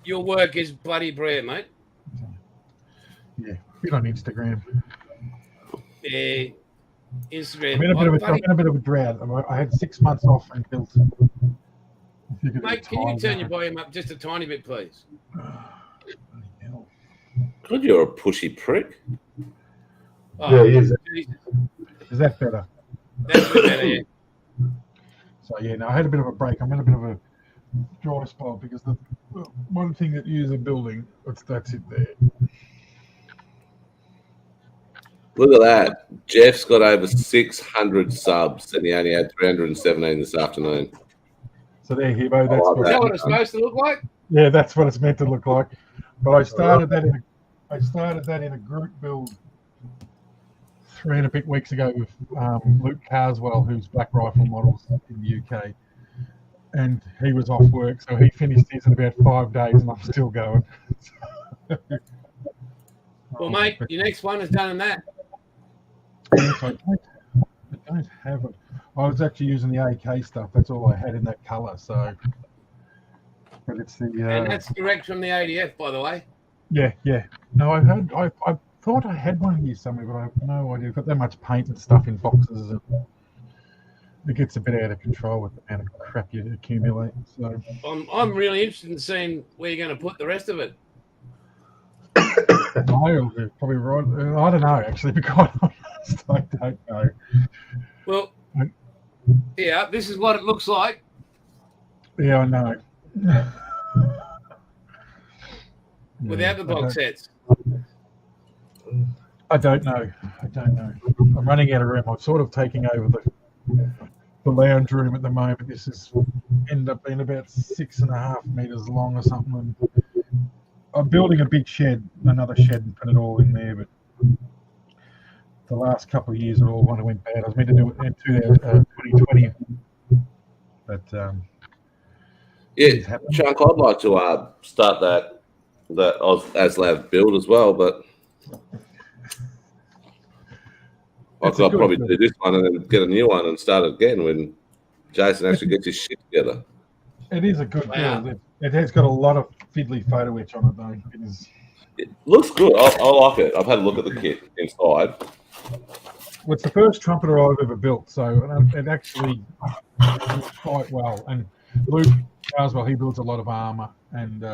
your work is bloody brilliant, mate. yeah, bit on Instagram. Yeah, Instagram. I'm in a bit of a drought. I had 6 months off and built. Mate, can you turn your volume up just a tiny bit, please? God, you're a pushy prick. Oh, Yeah, he is. Jesus. Is that better? That's a bit better, yeah. So yeah, no, I had a bit of a break. I'm in a bit of a dry spell because the one thing that you use a building, that's it there. Look at that. Jeff's got over 600 subs and he only had 317 this afternoon. So there, Hebo. That's like Is that what it's supposed to look like? yeah, that's what it's meant to look like. But I started that in a group build 3 and a bit weeks ago with Luke Carswell, who's Black Rifle Models in the UK, and he was off work, so he finished his in about 5 days, and I'm still going. Well, mate, your next one is done in that. I don't have it. I was actually using the AK stuff. That's all I had in that colour. So, but it's the And that's direct from the ADF, by the way. yeah. No, I thought I had one here somewhere, but I have no idea. I've got that much paint and stuff in boxes, and it gets a bit out of control with the amount of crap you accumulate. So I'm really interested in seeing where you're going to put the rest of it. you're probably right. I don't know, actually, because I don't know. Well, yeah, this is what it looks like. Yeah, I know. Without the box sets. I don't know. I'm running out of room. I'm sort of taking over the lounge room at the moment. This is ended up being about 6.5 meters long or something. And I'm building a big shed, another shed, and put it all in there. But the last couple of years, it all went bad. I was meant to do it in 2020, but Yeah, Chuck, I'd like to start that ASLAV build as well, but I could probably do this one and then get a new one and start again when Jason actually gets his shit together. it is a good build. It has got a lot of fiddly photo etch on it, though. It looks good. I like it. I've had a look at the kit inside. Well, it's the first trumpeter I've ever built, so it actually works quite well. And Luke Carswell, he builds a lot of armor, and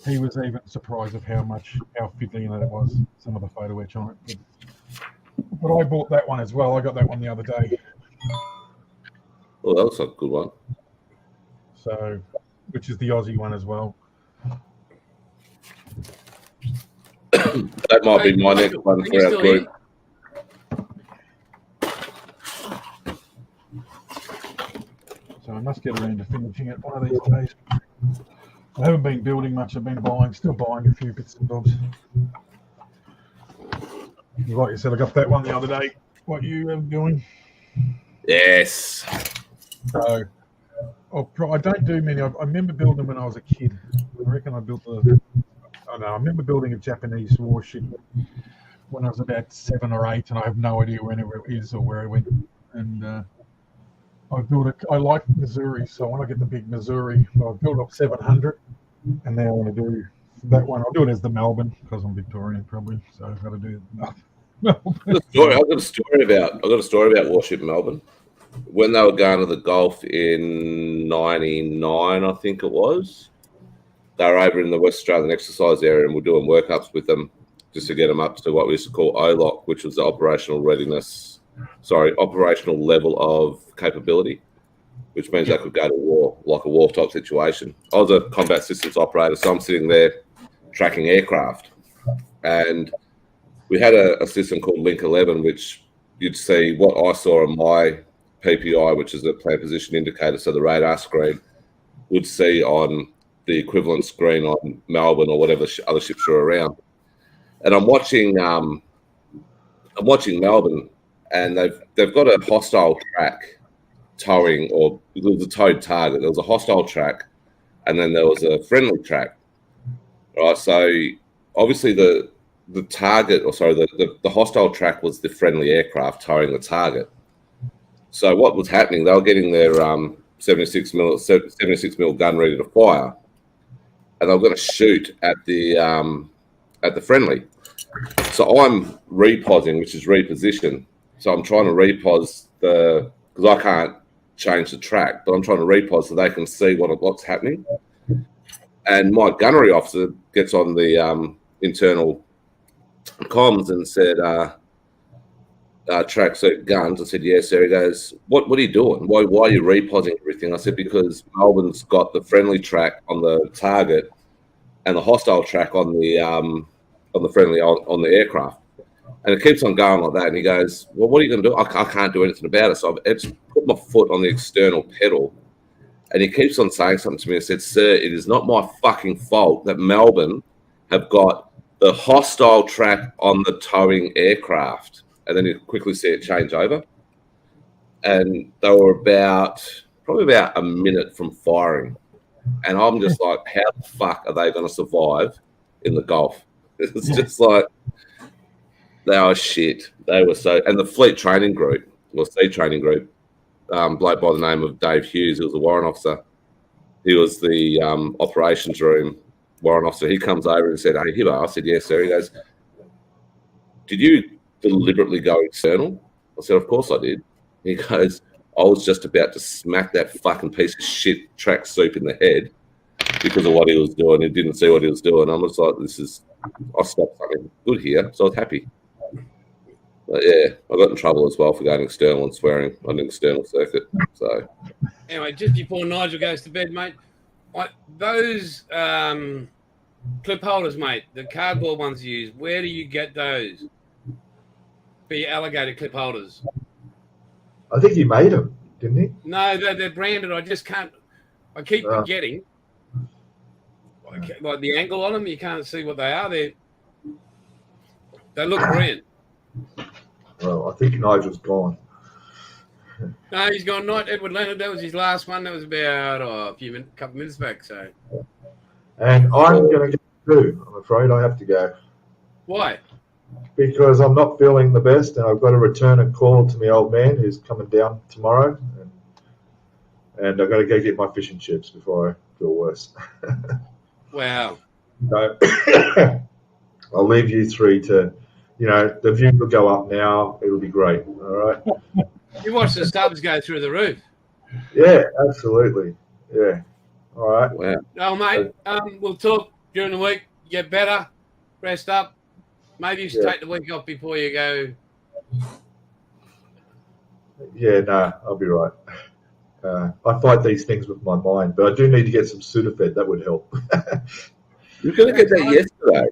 he was even surprised of how fiddly in it was, some of the photo etch on it. But I bought that one as well. I got that one the other day. Oh, that looks like a good one. So, which is the Aussie one as well. That might be my next one for our group. So I must get around to finishing it one of these days. I haven't been building much. I've been still buying a few bits and bobs. Like you said, I got that one the other day. What you doing? Yes. So I don't do many. I remember building them when I was a kid. I reckon I built I remember building a Japanese warship when I was about 7 or 8, and I have no idea where it is or where it went. And I like Missouri, so I want to get the big Missouri. So I've built up 700, and now I want to do that one. I'll do it as the Melbourne because I'm Victorian, probably. So I've got to do Melbourne. I've got a story about Warship Melbourne. When they were going to the Gulf in '99, I think it was, they were over in the West Australian exercise area, and we're doing workups with them just to get them up to what we used to call OLOC, which was the operational level of capability, which means they could go to war, like a war type situation. I was a combat systems operator, so I'm sitting there tracking aircraft, and we had a system called Link 11, which you'd see what I saw on my PPI, which is a plan position indicator, so the radar screen would see on the equivalent screen on Melbourne or whatever other ships are around. And I'm watching Melbourne, and they've got a hostile track towing, or it was a towed target. There was a hostile track, and then there was a friendly track. Right, so obviously the target, the hostile track was the friendly aircraft towing the target. So what was happening? They were getting their 76 mil gun ready to fire, and they were going to shoot at the friendly. So I'm reposing, which is reposition. So I'm trying to repos because I can't change the track, but I'm trying to repos so they can see what's happening. And my gunnery officer gets on the internal comms and said, tracksuit guns. I said, yes, sir. He goes, what are you doing? Why are you reposing everything? I said, because Melbourne's got the friendly track on the target and the hostile track on the friendly on the aircraft. And it keeps on going like that. And he goes, well, what are you going to do? I can't do anything about it. So I've put my foot on the external pedal. And he keeps on saying something to me. I said, sir, it is not my fucking fault that Melbourne have got the hostile track on the towing aircraft. And then you quickly see it change over. And they were probably about a minute from firing. And I'm just like, how the fuck are they going to survive in the Gulf? It's just like, they are shit. They were so, and the fleet training group, or sea training group, bloke by the name of Dave Hughes, who was a warrant officer. He was the operations room warrant officer. He comes over and said, hey, Hibbo. I said, yes, sir. He goes, did you deliberately go external? I said, of course I did. He goes, I was just about to smack that fucking piece of shit track soup in the head because of what he was doing. He didn't see what he was doing. I'm just like, I stopped something good here, so I was happy. But yeah, I got in trouble as well for going external and swearing on an external circuit. So anyway, just before Nigel goes to bed, mate, those clip holders, mate, the cardboard ones you use, where do you get those? For your alligator clip holders? I think he made them, didn't he? No, they're branded. I just can't. I keep forgetting. Like the angle on them, you can't see what they are. They look brilliant. Well, I think Nigel's gone. No, he's gone. Not Edward Leonard. That was his last one. That was about a couple minutes back. So. And I'm going to go too. I'm afraid I have to go. Why? Because I'm not feeling the best, and I've got to return a call to my old man who's coming down tomorrow, and I've got to go get my fish and chips before I feel worse. Wow. So I'll leave you three to, the view will go up now. It'll be great. All right. You watch the subs go through the roof. Yeah, absolutely. Yeah. All right. wow. Oh, mate, we'll talk during the week. Get better. Rest up. Maybe you should take the week off before you go. Yeah, no, I'll be right. I fight these things with my mind, but I do need to get some Sudafed. That would help. You're going to get that yesterday.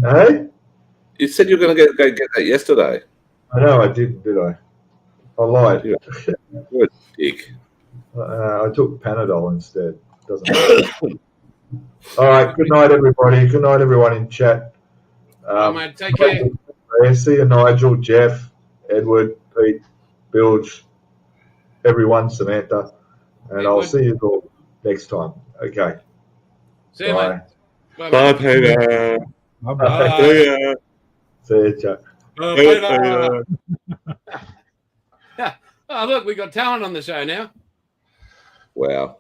Hey? You said you were going to go get that yesterday. I know I didn't, did I? I lied. You're a dick. I took Panadol instead. Doesn't matter. All right. Good night, everybody. Good night, everyone in chat. Mate, take care. See you, Nigel, Jeff, Edward, Pete, Bilge, everyone, Samantha, and I'll see you all next time. Okay. See you, mate. Bye, Peter. Bye-bye. See ya. See you, Chuck. Peter. Oh, look, we got talent on the show now. Wow.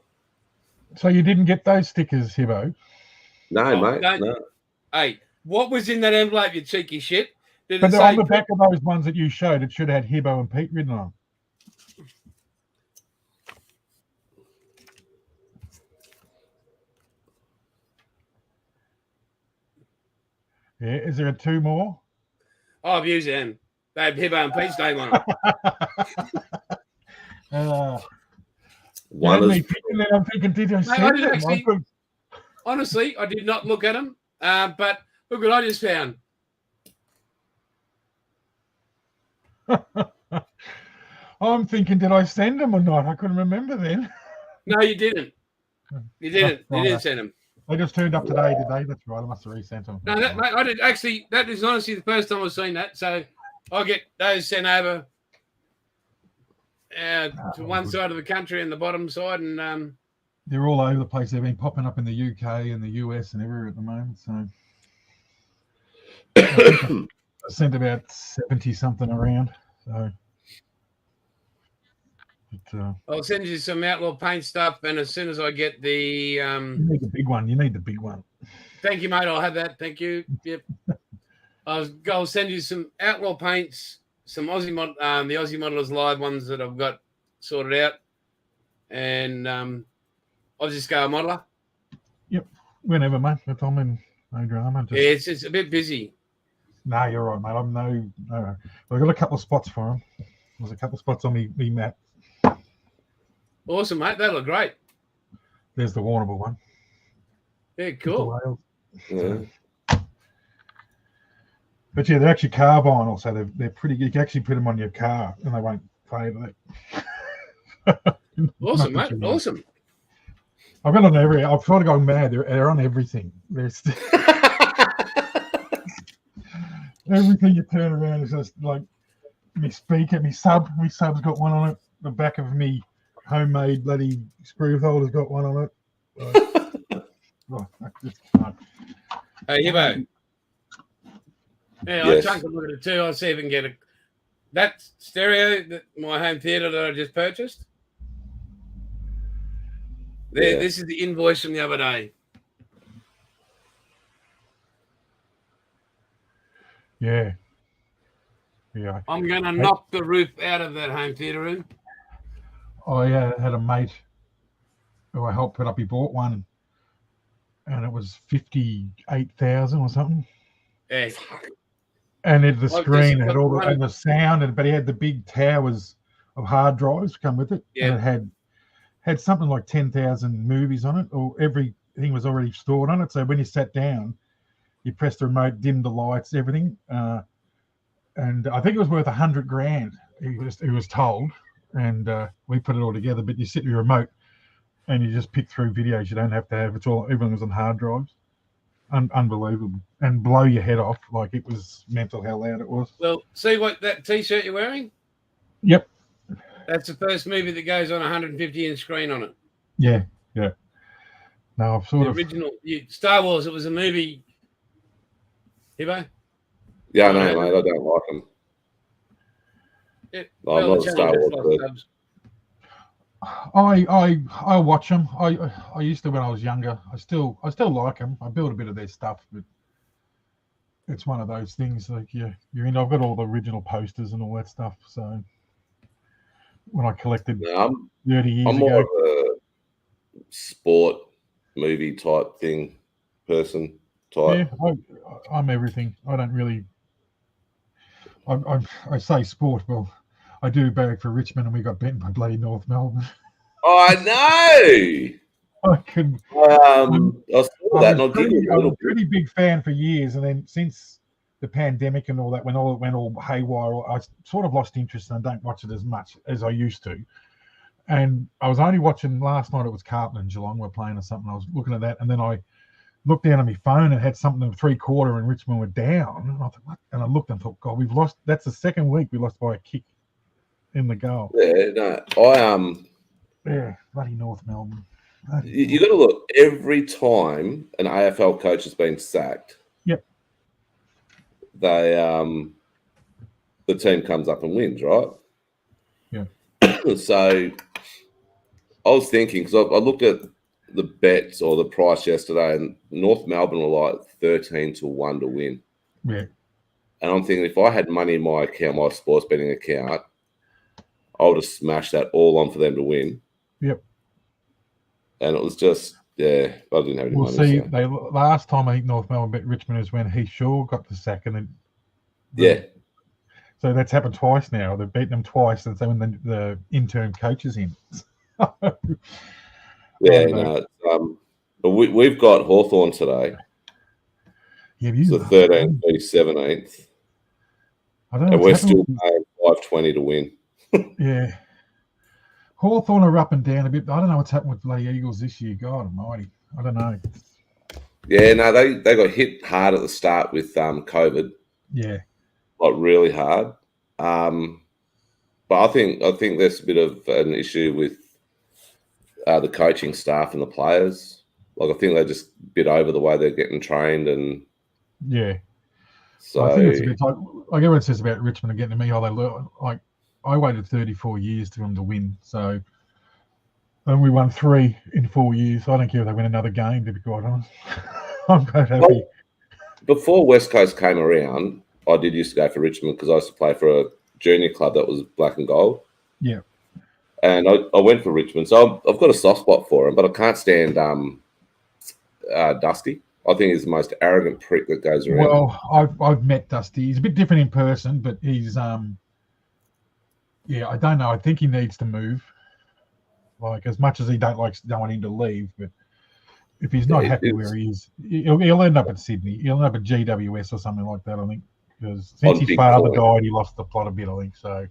So you didn't get those stickers, Hibbo? No, mate. No. Hey, what was in that envelope, you cheeky shit? Did But it on say the back of those ones that you showed, it should have had Hibbo and Pete written on. Yeah, is there 2 more? Oh, I've used them. They have Hibbo and Pete's name on it. One is... I'm thinking, did I Mate, honestly, I did not look at them. But look what I just found. I'm thinking, did I send them or not? I couldn't remember then. No, you didn't. You didn't. You didn't send them. They just turned up today, did they? That's right. I must have resent them. No, mate, I did actually. That is honestly the first time I've seen that. So I'll get those sent over to one side of the country and the bottom side, and they're all over the place. They've been popping up in the UK and the US and everywhere at the moment. So I sent about 70 something around. So. I'll send you some Outlaw Paint stuff, and as soon as I get the you need the big one. You need the big one. Thank you, mate. I'll have that. Thank you. Yep. I'll send you some Outlaw Paints, some the Aussie Modellers live ones that I've got sorted out, and I'll just go a modeler. Yep. Whenever, mate. If I'm in no drama. Yeah, it's a bit busy. No, you're right, mate. I'm no. I've got a couple of spots for him. There's a couple of spots on me map. Awesome, mate. They look great. There's the Warrnambool one. Yeah, cool. Yeah. But yeah, they're actually car vinyl, so they're pretty good. You can actually put them on your car and they won't fade. Awesome, mate. Awesome. I've got on every. I've tried to go mad. They're on everything. Everything you turn around is just like me speaker, me sub's got one on it. The back of me homemade bloody screw holder's got one on it. I just can't. Hey, Hibbo. Yeah, I'll chunk a look at it too. I'll see if I can get that stereo, my home theatre that I just purchased. There, this is the invoice from the other day. Yeah. I'm going to knock the roof out of that home theatre room. I had a mate who I helped put up. He bought one, and it was 58,000 or something. Yeah. And the screen had all and the sound, but he had the big towers of hard drives come with it. Yeah. And it had something like 10,000 movies on it, or everything was already stored on it. So when you sat down, you pressed the remote, dimmed the lights, everything. And I think it was worth $100,000. He was told, and we put it all together. But you sit with your remote, and you just pick through videos. You don't have to have everything was on hard drives. Unbelievable, and blow your head off. Like, it was mental how loud it was. Well, see what that T-shirt you're wearing? Yep. That's the first movie that goes on 150-inch screen on it. Yeah. No, I've the original Star Wars. It was a movie. Hibbo? Yeah, I know, mate. I don't like them. Yeah, I'm not a Star Wars fan. I watch them. I used to when I was younger. I still like them. I build a bit of their stuff, but it's one of those things like you're in. I've got all the original posters and all that stuff. So when I collected 30 years I'm ago, more of a sport movie type thing person type. Yeah, I'm everything. I don't really. I say sport. Well, I do barrack for Richmond, and we got beaten by bloody North Melbourne. I know. I could. I saw that, and I'll give you a I was little a pretty big fan for years, and then since the pandemic and all that, when it went all haywire, I sort of lost interest and I don't watch it as much as I used to. And I was only watching last night. It was Carlton and Geelong were playing or something. I was looking at that, and then I looked down at my phone and had something in 3/4, and Richmond were down. And I thought, what? And I looked and thought, God, we've lost. That's the second week we lost by a kick in the goal. Yeah, no, Yeah, bloody North Melbourne. You got to look every time an AFL coach has been sacked. Yep. They the team comes up and wins, right? Yeah. So I was thinking, because I looked at the bets or the price yesterday, and North Melbourne were like 13-1 to win. Yeah. And I'm thinking, if I had money in my account, my sports betting account, I would have smashed that all on for them to win. Yep. And it was just, yeah, I didn't have any We'll money. see. So. Last time I think North Melbourne beat Richmond is when Heath Shaw got the sack, and then Yeah. So that's happened twice now. They've beaten them twice, and so when the intern coach is in. Yeah, no. But we've got Hawthorn today. Yeah, So 13th, 17th. I don't know. And we're still paying $5.20 to win. Yeah. Hawthorn are up and down a bit. I don't know what's happened with bloody Eagles this year. God almighty. I don't know. Yeah, no, they got hit hard at the start with COVID. Yeah. Like really hard. But I think there's a bit of an issue with the coaching staff and the players. Like, I think they're just a bit over the way they're getting trained, and yeah. So I think it's a bit like everyone says about Richmond and getting to me. Oh, they learn. Like, I waited 34 years for them to win, so and we won 3 in 4 years. I don't care if they win another game, to be quite honest. I'm quite happy. Well, before West Coast came around, I did used to go for Richmond because I used to play for a junior club that was black and gold. Yeah. And I went for Richmond. So I've got a soft spot for him, but I can't stand Dusty. I think he's the most arrogant prick that goes around. Well, I've met Dusty. He's a bit different in person, but he's yeah, I don't know. I think he needs to move. Like, as much as he don't want him to leave, but if he's not happy where he is, he'll end up at Sydney. He'll end up at GWS or something like that, I think. Because since his father died, he lost the plot a bit, I think. So,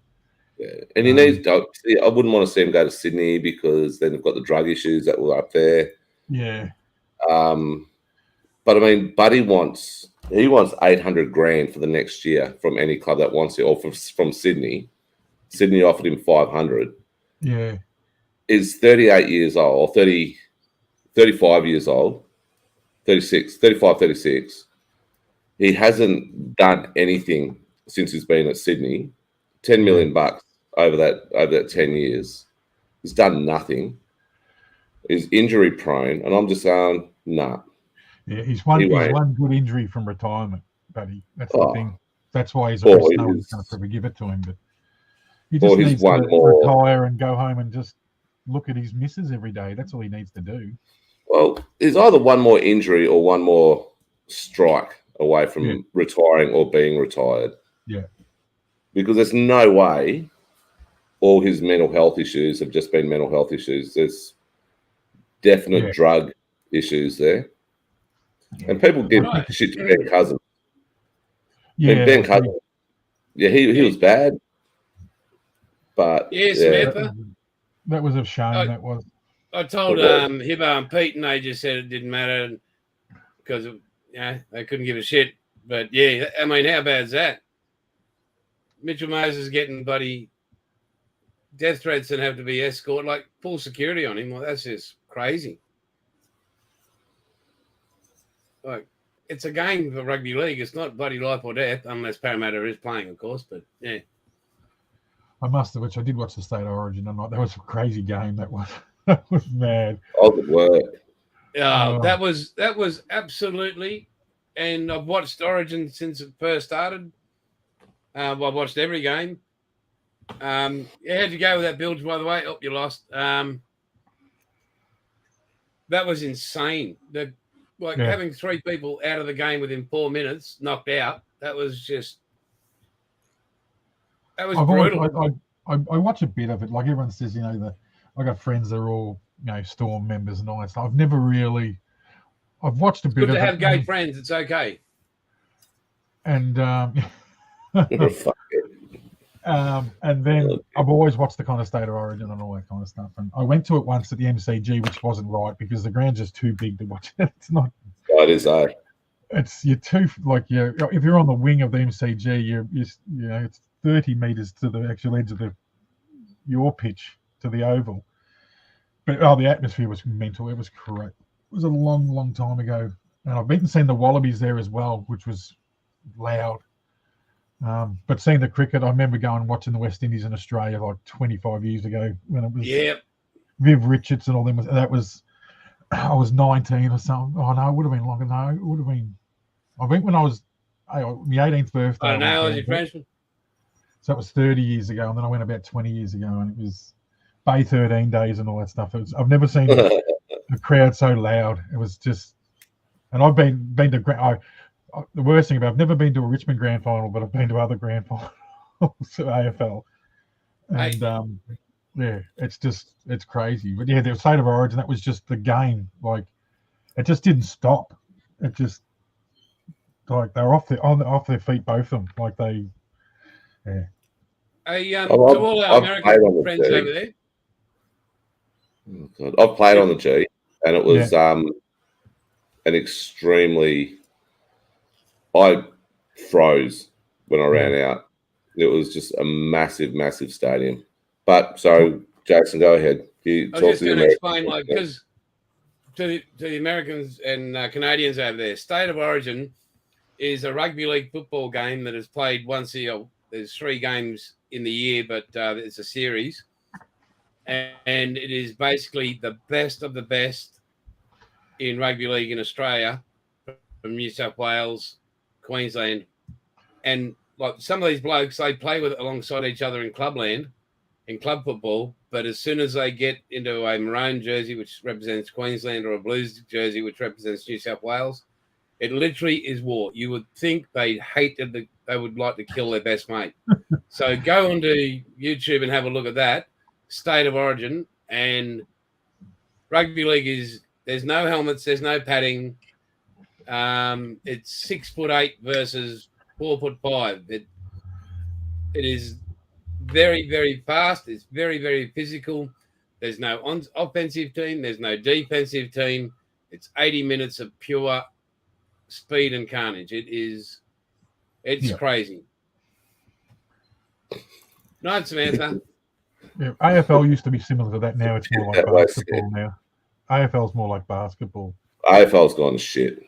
yeah, and he needs. I wouldn't want to see him go to Sydney because then they've got the drug issues that were up there. Yeah. But I mean, Buddy wants $800,000 for the next year from any club that wants it, or from Sydney. Sydney offered him 500. Yeah. Is 38 years old, or 35 years old, 35, 36. He hasn't done anything since he's been at Sydney. $10 million over that 10 years. He's done nothing. He's injury prone, and I'm just saying, nah. Yeah, he's one good injury from retirement, buddy. That's the thing. That's why he's a risk. No one's going to probably give it to him, but he just needs to retire and go home and just look at his missus every day. That's all he needs to do. Well, there's either one more injury or one more strike away from retiring or being retired. Yeah. Because there's no way all his mental health issues have just been mental health issues. There's definite drug issues there. Yeah. And people give shit to Ben Cousins. Yeah. And Ben Cousins, he was bad. But Samantha. That was a shame. That was. I told Hibbo and Pete, and they just said it didn't matter because they couldn't give a shit. But yeah, I mean, how bad is that? Mitchell Moses getting bloody death threats and have to be escorted, like full security on him. Well, that's just crazy. Like, it's a game for rugby league. It's not bloody life or death, unless Parramatta is playing, of course. But yeah. I did watch the State of Origin tonight. That was a crazy game. That was mad. Oh, good work. That was absolutely. And I've watched Origin since it first started. I've watched every game. How'd you go with that Bilge, by the way? Oh, you lost. That was insane. Having 3 people out of the game within 4 minutes, knocked out. That was brutal. I watch a bit of it. Like everyone says, I got friends that are all Storm members and all that stuff. I've watched a bit Good of to have it, gay friends. It's okay. and Fuck it. and then I've always watched the kind of State of Origin and all that kind of stuff. And I went to it once at the MCG, which wasn't right because the ground's just too big to watch it. It's not. Oh, it is, eh? It's you're too like if you're on the wing of the MCG, you know it's 30 meters to the actual edge of your pitch to the oval. But the atmosphere was mental. It was correct. It was a long time ago, and I've been and seen the Wallabies there as well, which was loud. But seeing the cricket, I remember going and watching the West Indies in Australia like 25 years ago when it was Viv Richards and all them. That was I was 19 or something. Oh no, it would have been longer. No, it would have been. I think when I was my 18th birthday. I don't know. I was your Frenchman. So that was 30 years ago, and then I went about 20 years ago, and it was Bay 13 days and all that stuff. I've never seen a crowd so loud. It was just, and I've been to the worst thing about I've never been to a Richmond grand final, but I've been to other grand finals at AFL, and yeah, it's crazy. But yeah, the State of Origin, that was just the game. Like it just didn't stop. It just like they were off their feet, both of them. Like they, yeah. To all our American friends over there. Oh, God. I've played on the G, and it was an extremely. I froze when I ran out. It was just a massive stadium. But so, Jason, go ahead. I was just going to explain, like, because to the Americans and Canadians over there, State of Origin is a rugby league football game that is played once a year. There's 3 games in the year, but it's a series. And it is basically the best of the best in rugby league in Australia, from New South Wales, Queensland. And like some of these blokes, they play with it alongside each other in clubland, in club football. But as soon as they get into a maroon jersey, which represents Queensland, or a blues jersey, which represents New South Wales, it literally is war. You would think they would like to kill their best mate. So go onto YouTube and have a look at that. State of Origin, and rugby league there's no helmets, there's no padding. It's 6'8" versus 4'5". It is very, very fast. It's very, very physical. There's no offensive team. There's no defensive team. It's 80 minutes of pure speed and carnage. It's crazy. Night, Samantha. Yeah, AFL used to be similar to that. Now it's more like basketball. Now AFL's more like basketball. AFL's gone to shit.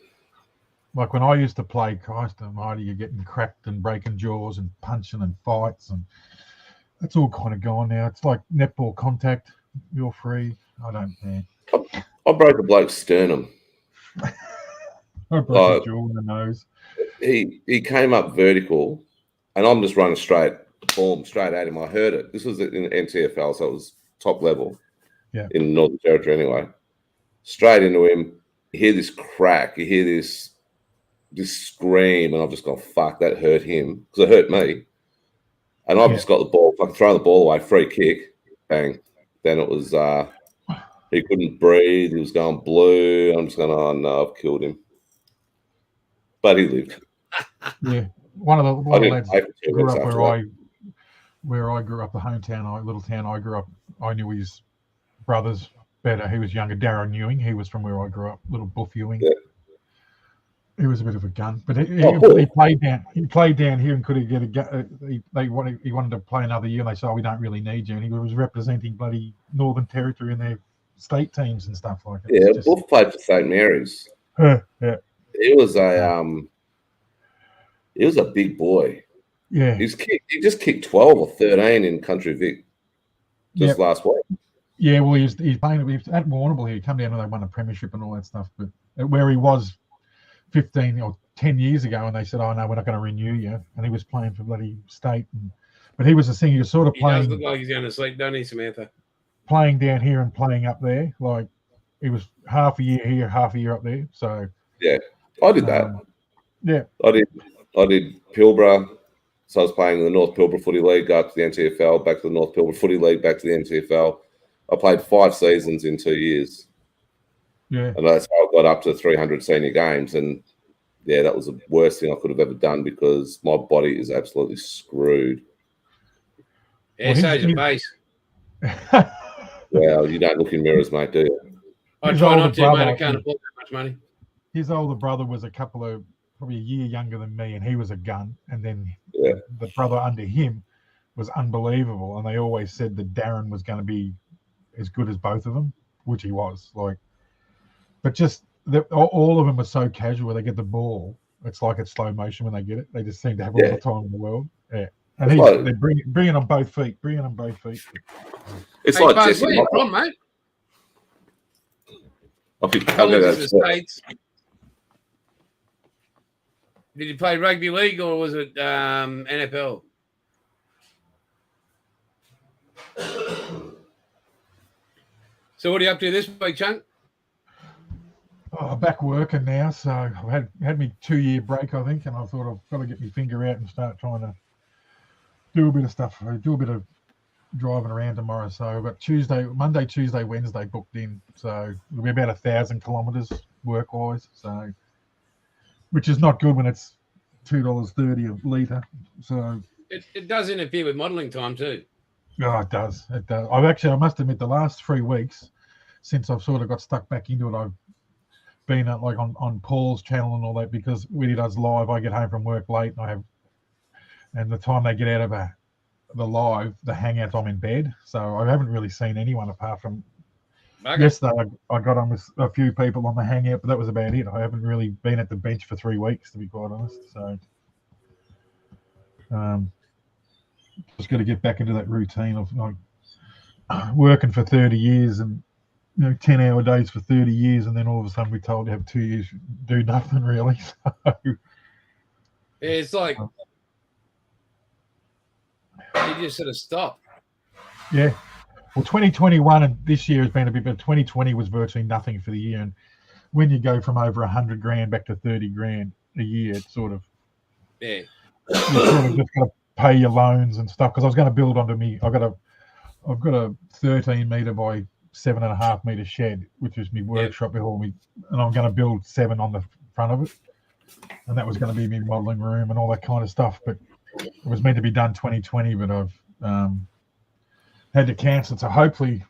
Like when I used to play, Christ almighty, you're getting cracked and breaking jaws and punching and fights, and that's all kind of gone now. It's like netball contact. You're free. I don't care. I broke a bloke's sternum. I broke a jaw in the nose. He came up vertical, and I'm just running straight at him. I heard it. This was in NTFL, so it was top level. Yeah. In Northern Territory anyway. Straight into him. You hear this crack. You hear this scream, and I've just gone, fuck, that hurt him, because it hurt me. And I've just got the ball, fucking throwing the ball away, free kick, bang. Then it was, he couldn't breathe. He was going blue. I'm just going, oh no, I've killed him. But he lived. Yeah. One of the lads grew up where I grew up, the hometown, little town I grew up. I knew his brothers better. He was younger, Darren Ewing. He was from where I grew up, little Buff Ewing. Yeah. He was a bit of a gun, but he played down. He played down here and could get a gun. He wanted to play another year. And they said, "Oh, we don't really need you." And he was representing bloody Northern Territory in their state teams and stuff like that. Yeah, Buff played for St Mary's. Yeah, he was a big boy. Yeah, he just kicked 12 or 13 in Country Vic last week. Yeah, well, he's playing. He was at Warrnambool. He come down and they won a premiership and all that stuff. But where he was 15 or 10 years ago, and they said, "Oh no, we're not going to renew you," and he was playing for bloody state. But he was a singer. He was sort of playing. He does look like he's going to sleep, don't he, Samantha? Playing down here and playing up there. Like he was half a year here, half a year up there. So yeah, I did that. Yeah, I did Pilbara. So I was playing in the North Pilbara Footy League, got to the NTFL, back to the North Pilbara Footy League, back to the NTFL. I played 5 seasons in 2 years. Yeah. And that's how I got up to 300 senior games, and yeah, that was the worst thing I could have ever done because my body is absolutely screwed. Yeah, so's your face. Well, you don't look in mirrors, mate, do you? I His try older not to, mate. I brother- can't afford that much money. His older brother was probably a year younger than me, and he was a gun. And then Yeah. the brother under him was unbelievable. And they always said that Darren was going to be as good as both of them, which he was. But just all of them are so casual. They get the ball. It's like it's slow motion when they get it. They just seem to have all the time in the world. Yeah. And they're bringing on both feet. It's Hey, like Buzz, Jesse. where you from, mate? I'll go Colleges of that. States. Did you play rugby league or was it NFL? So what are you up to this week, Chunk? Back working now, so I've had me 2-year break, I think, and I thought I've got to get my finger out and start trying to do a bit of stuff. Do a bit of driving around tomorrow. So I've got Monday, Tuesday, Wednesday booked in. So it'll be about 1,000 kilometres work-wise. So, which is not good when it's $2.30 a litre. So it does interfere with modelling time too. Oh, it does. I must admit, the last 3 weeks since I've sort of got stuck back into it, I've been on Paul's channel and all that because when he does live, I get home from work late and the time they get out of the live, the hangouts, I'm in bed. So I haven't really seen anyone apart from yesterday. I got on with a few people on the hangout, but that was about it. I haven't really been at the bench for 3 weeks, to be quite honest. So, just got to get back into that routine of working for 30 years and 10-hour days for 30 years, and then all of a sudden we're told to have 2 years do nothing really. So, it's like you just sort of stop. Yeah. Well, 2021 and this year has been a bit, but 2020 was virtually nothing for the year. And when you go from over 100 grand back to 30 grand a year, it's sort of you sort of just got to pay your loans and stuff. Because I was going to build onto me. I've got a 13 meter by 7.5 meter shed, which is my workshop behind me, and I'm going to build 7 on the front of it, and that was going to be my modelling room and all that kind of stuff. But it was meant to be done 2020, but I've had to cancel. So hopefully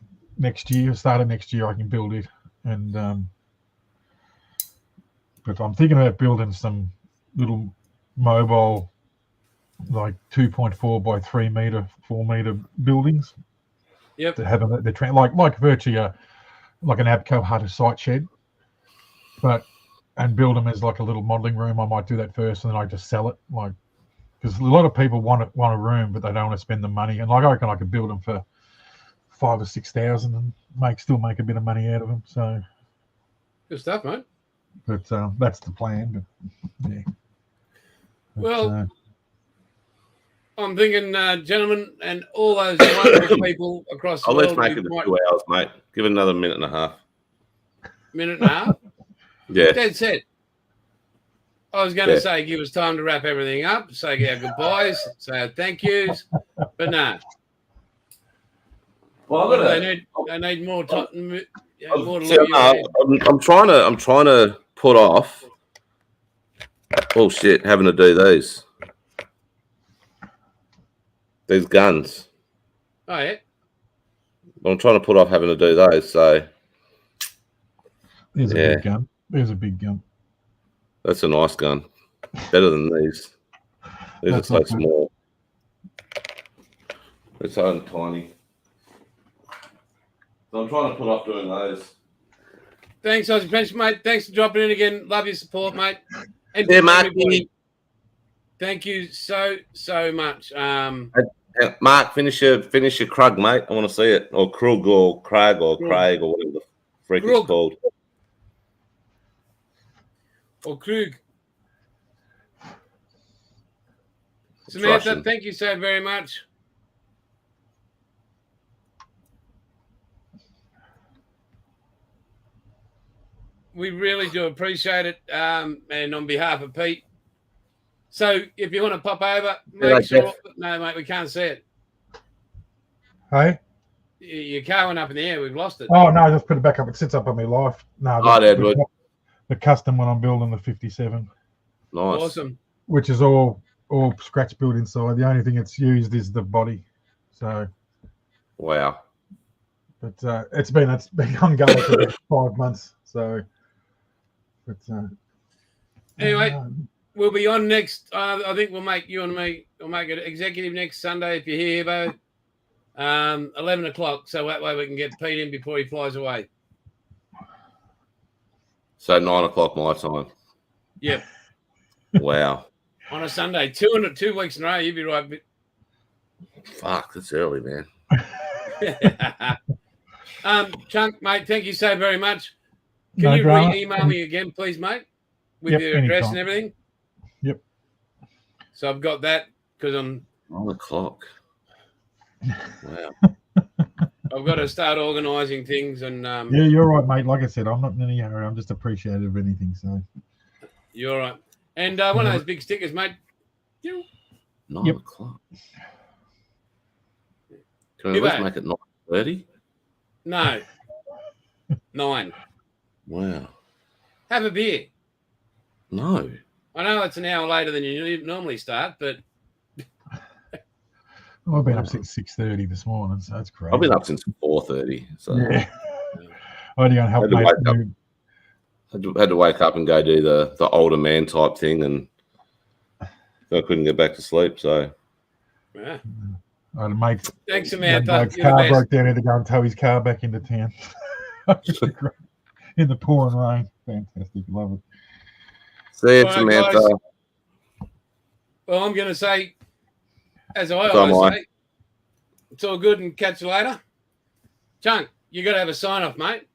start of next year, I can build it. And but I'm thinking about building some little mobile, like 2.4 by 3 meter, 4 meter buildings. Yep. To have like virtually like an Abco hut, a site shed, and build them as like a little modelling room. I might do that first, and then I just sell it, because a lot of people want a room, but they don't want to spend the money. And I reckon I could build them for 5,000 or 6,000 and still make a bit of money out of them. So good stuff, mate. But that's the plan. But yeah. Well, I'm thinking, gentlemen, and all those wonderful people across the I'll world. let's make it 2 hours, mate. Give it another minute and a half. Minute and a half? Yeah. Dead set. I was going to say give us time to wrap everything up, say our goodbyes, say our thank yous, but no. Well, they need more time. I'm trying to put off. Oh shit! Having to do these guns. Oh yeah. I'm trying to put off having to do those. So there's a big gun. There's a big gun. That's a nice gun. Better than these. These are so small. They're so tiny. So I'm trying to put off doing those. Thanks, Aussie French, mate. Thanks for dropping in again. Love your support, mate. And Mark. Thank you so much. Mark, finish your Krug, mate. I want to see it. Or Krug or Craig or Craig or whatever the freak it's called. Or Krug. Samantha, thank you so very much. We really do appreciate it. And on behalf of Pete. So if you want to pop over, make sure. No, mate, we can't see it. Hey? Your car went up in the air. We've lost it. Oh, no, just put it back up. It sits up on my life. No, Edward. the custom one I'm building, the 57, Nice. Awesome. which is all scratch built inside. The only thing it's used is the body. So, Wow. but it's been ongoing for about 5 months. So, but Anyway, we'll be on next. I think we'll make you and me. We'll make it executive next Sunday if you're here, Bo. 11 o'clock, so that way we can get Pete in before he flies away. So 9 o'clock my time. Yep. Wow. On a Sunday, 2 weeks in a row, you'll be right. Fuck, that's early, man. Chunk, mate, thank you so very much. Can No you drama. email me again, please, mate, with Yep, your address anytime. and everything? Yep. So I've got that because 9 o'clock. Wow. I've got to start organising things and Yeah, you're right, mate. Like I said, I'm not in any hurry. I'm just appreciative of anything. So you're all right. And one of those big stickers, mate. 9 o'clock. Can we at least make it 9:30? No. 9. Wow. Have a beer. No. I know it's an hour later than you normally start, but I've been up since 6:30 this morning, so that's crazy. I've been up since 4:30. So Yeah. I had to go and help Had to mate wake up. move. had to wake up and go do the older man type thing, and I couldn't get back to sleep. So yeah. I had a mate. Thanks, Young Samantha. bloke's You're the car best. broke down. He had to go and tow his car back into town in the pouring rain. Fantastic, love it. see you, All right, Samantha. guys. Well, I'm going to say, as I So am always I. say, it's all good and catch you later. Chunk, you got to have a sign off, mate.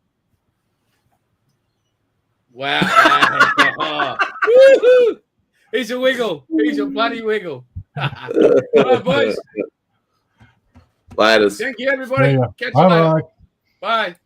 Wow. Woo-hoo. He's a wiggle. He's a bloody wiggle. All right, boys. Later. Thank you, everybody. See ya. Catch you later. Bye-bye. Bye.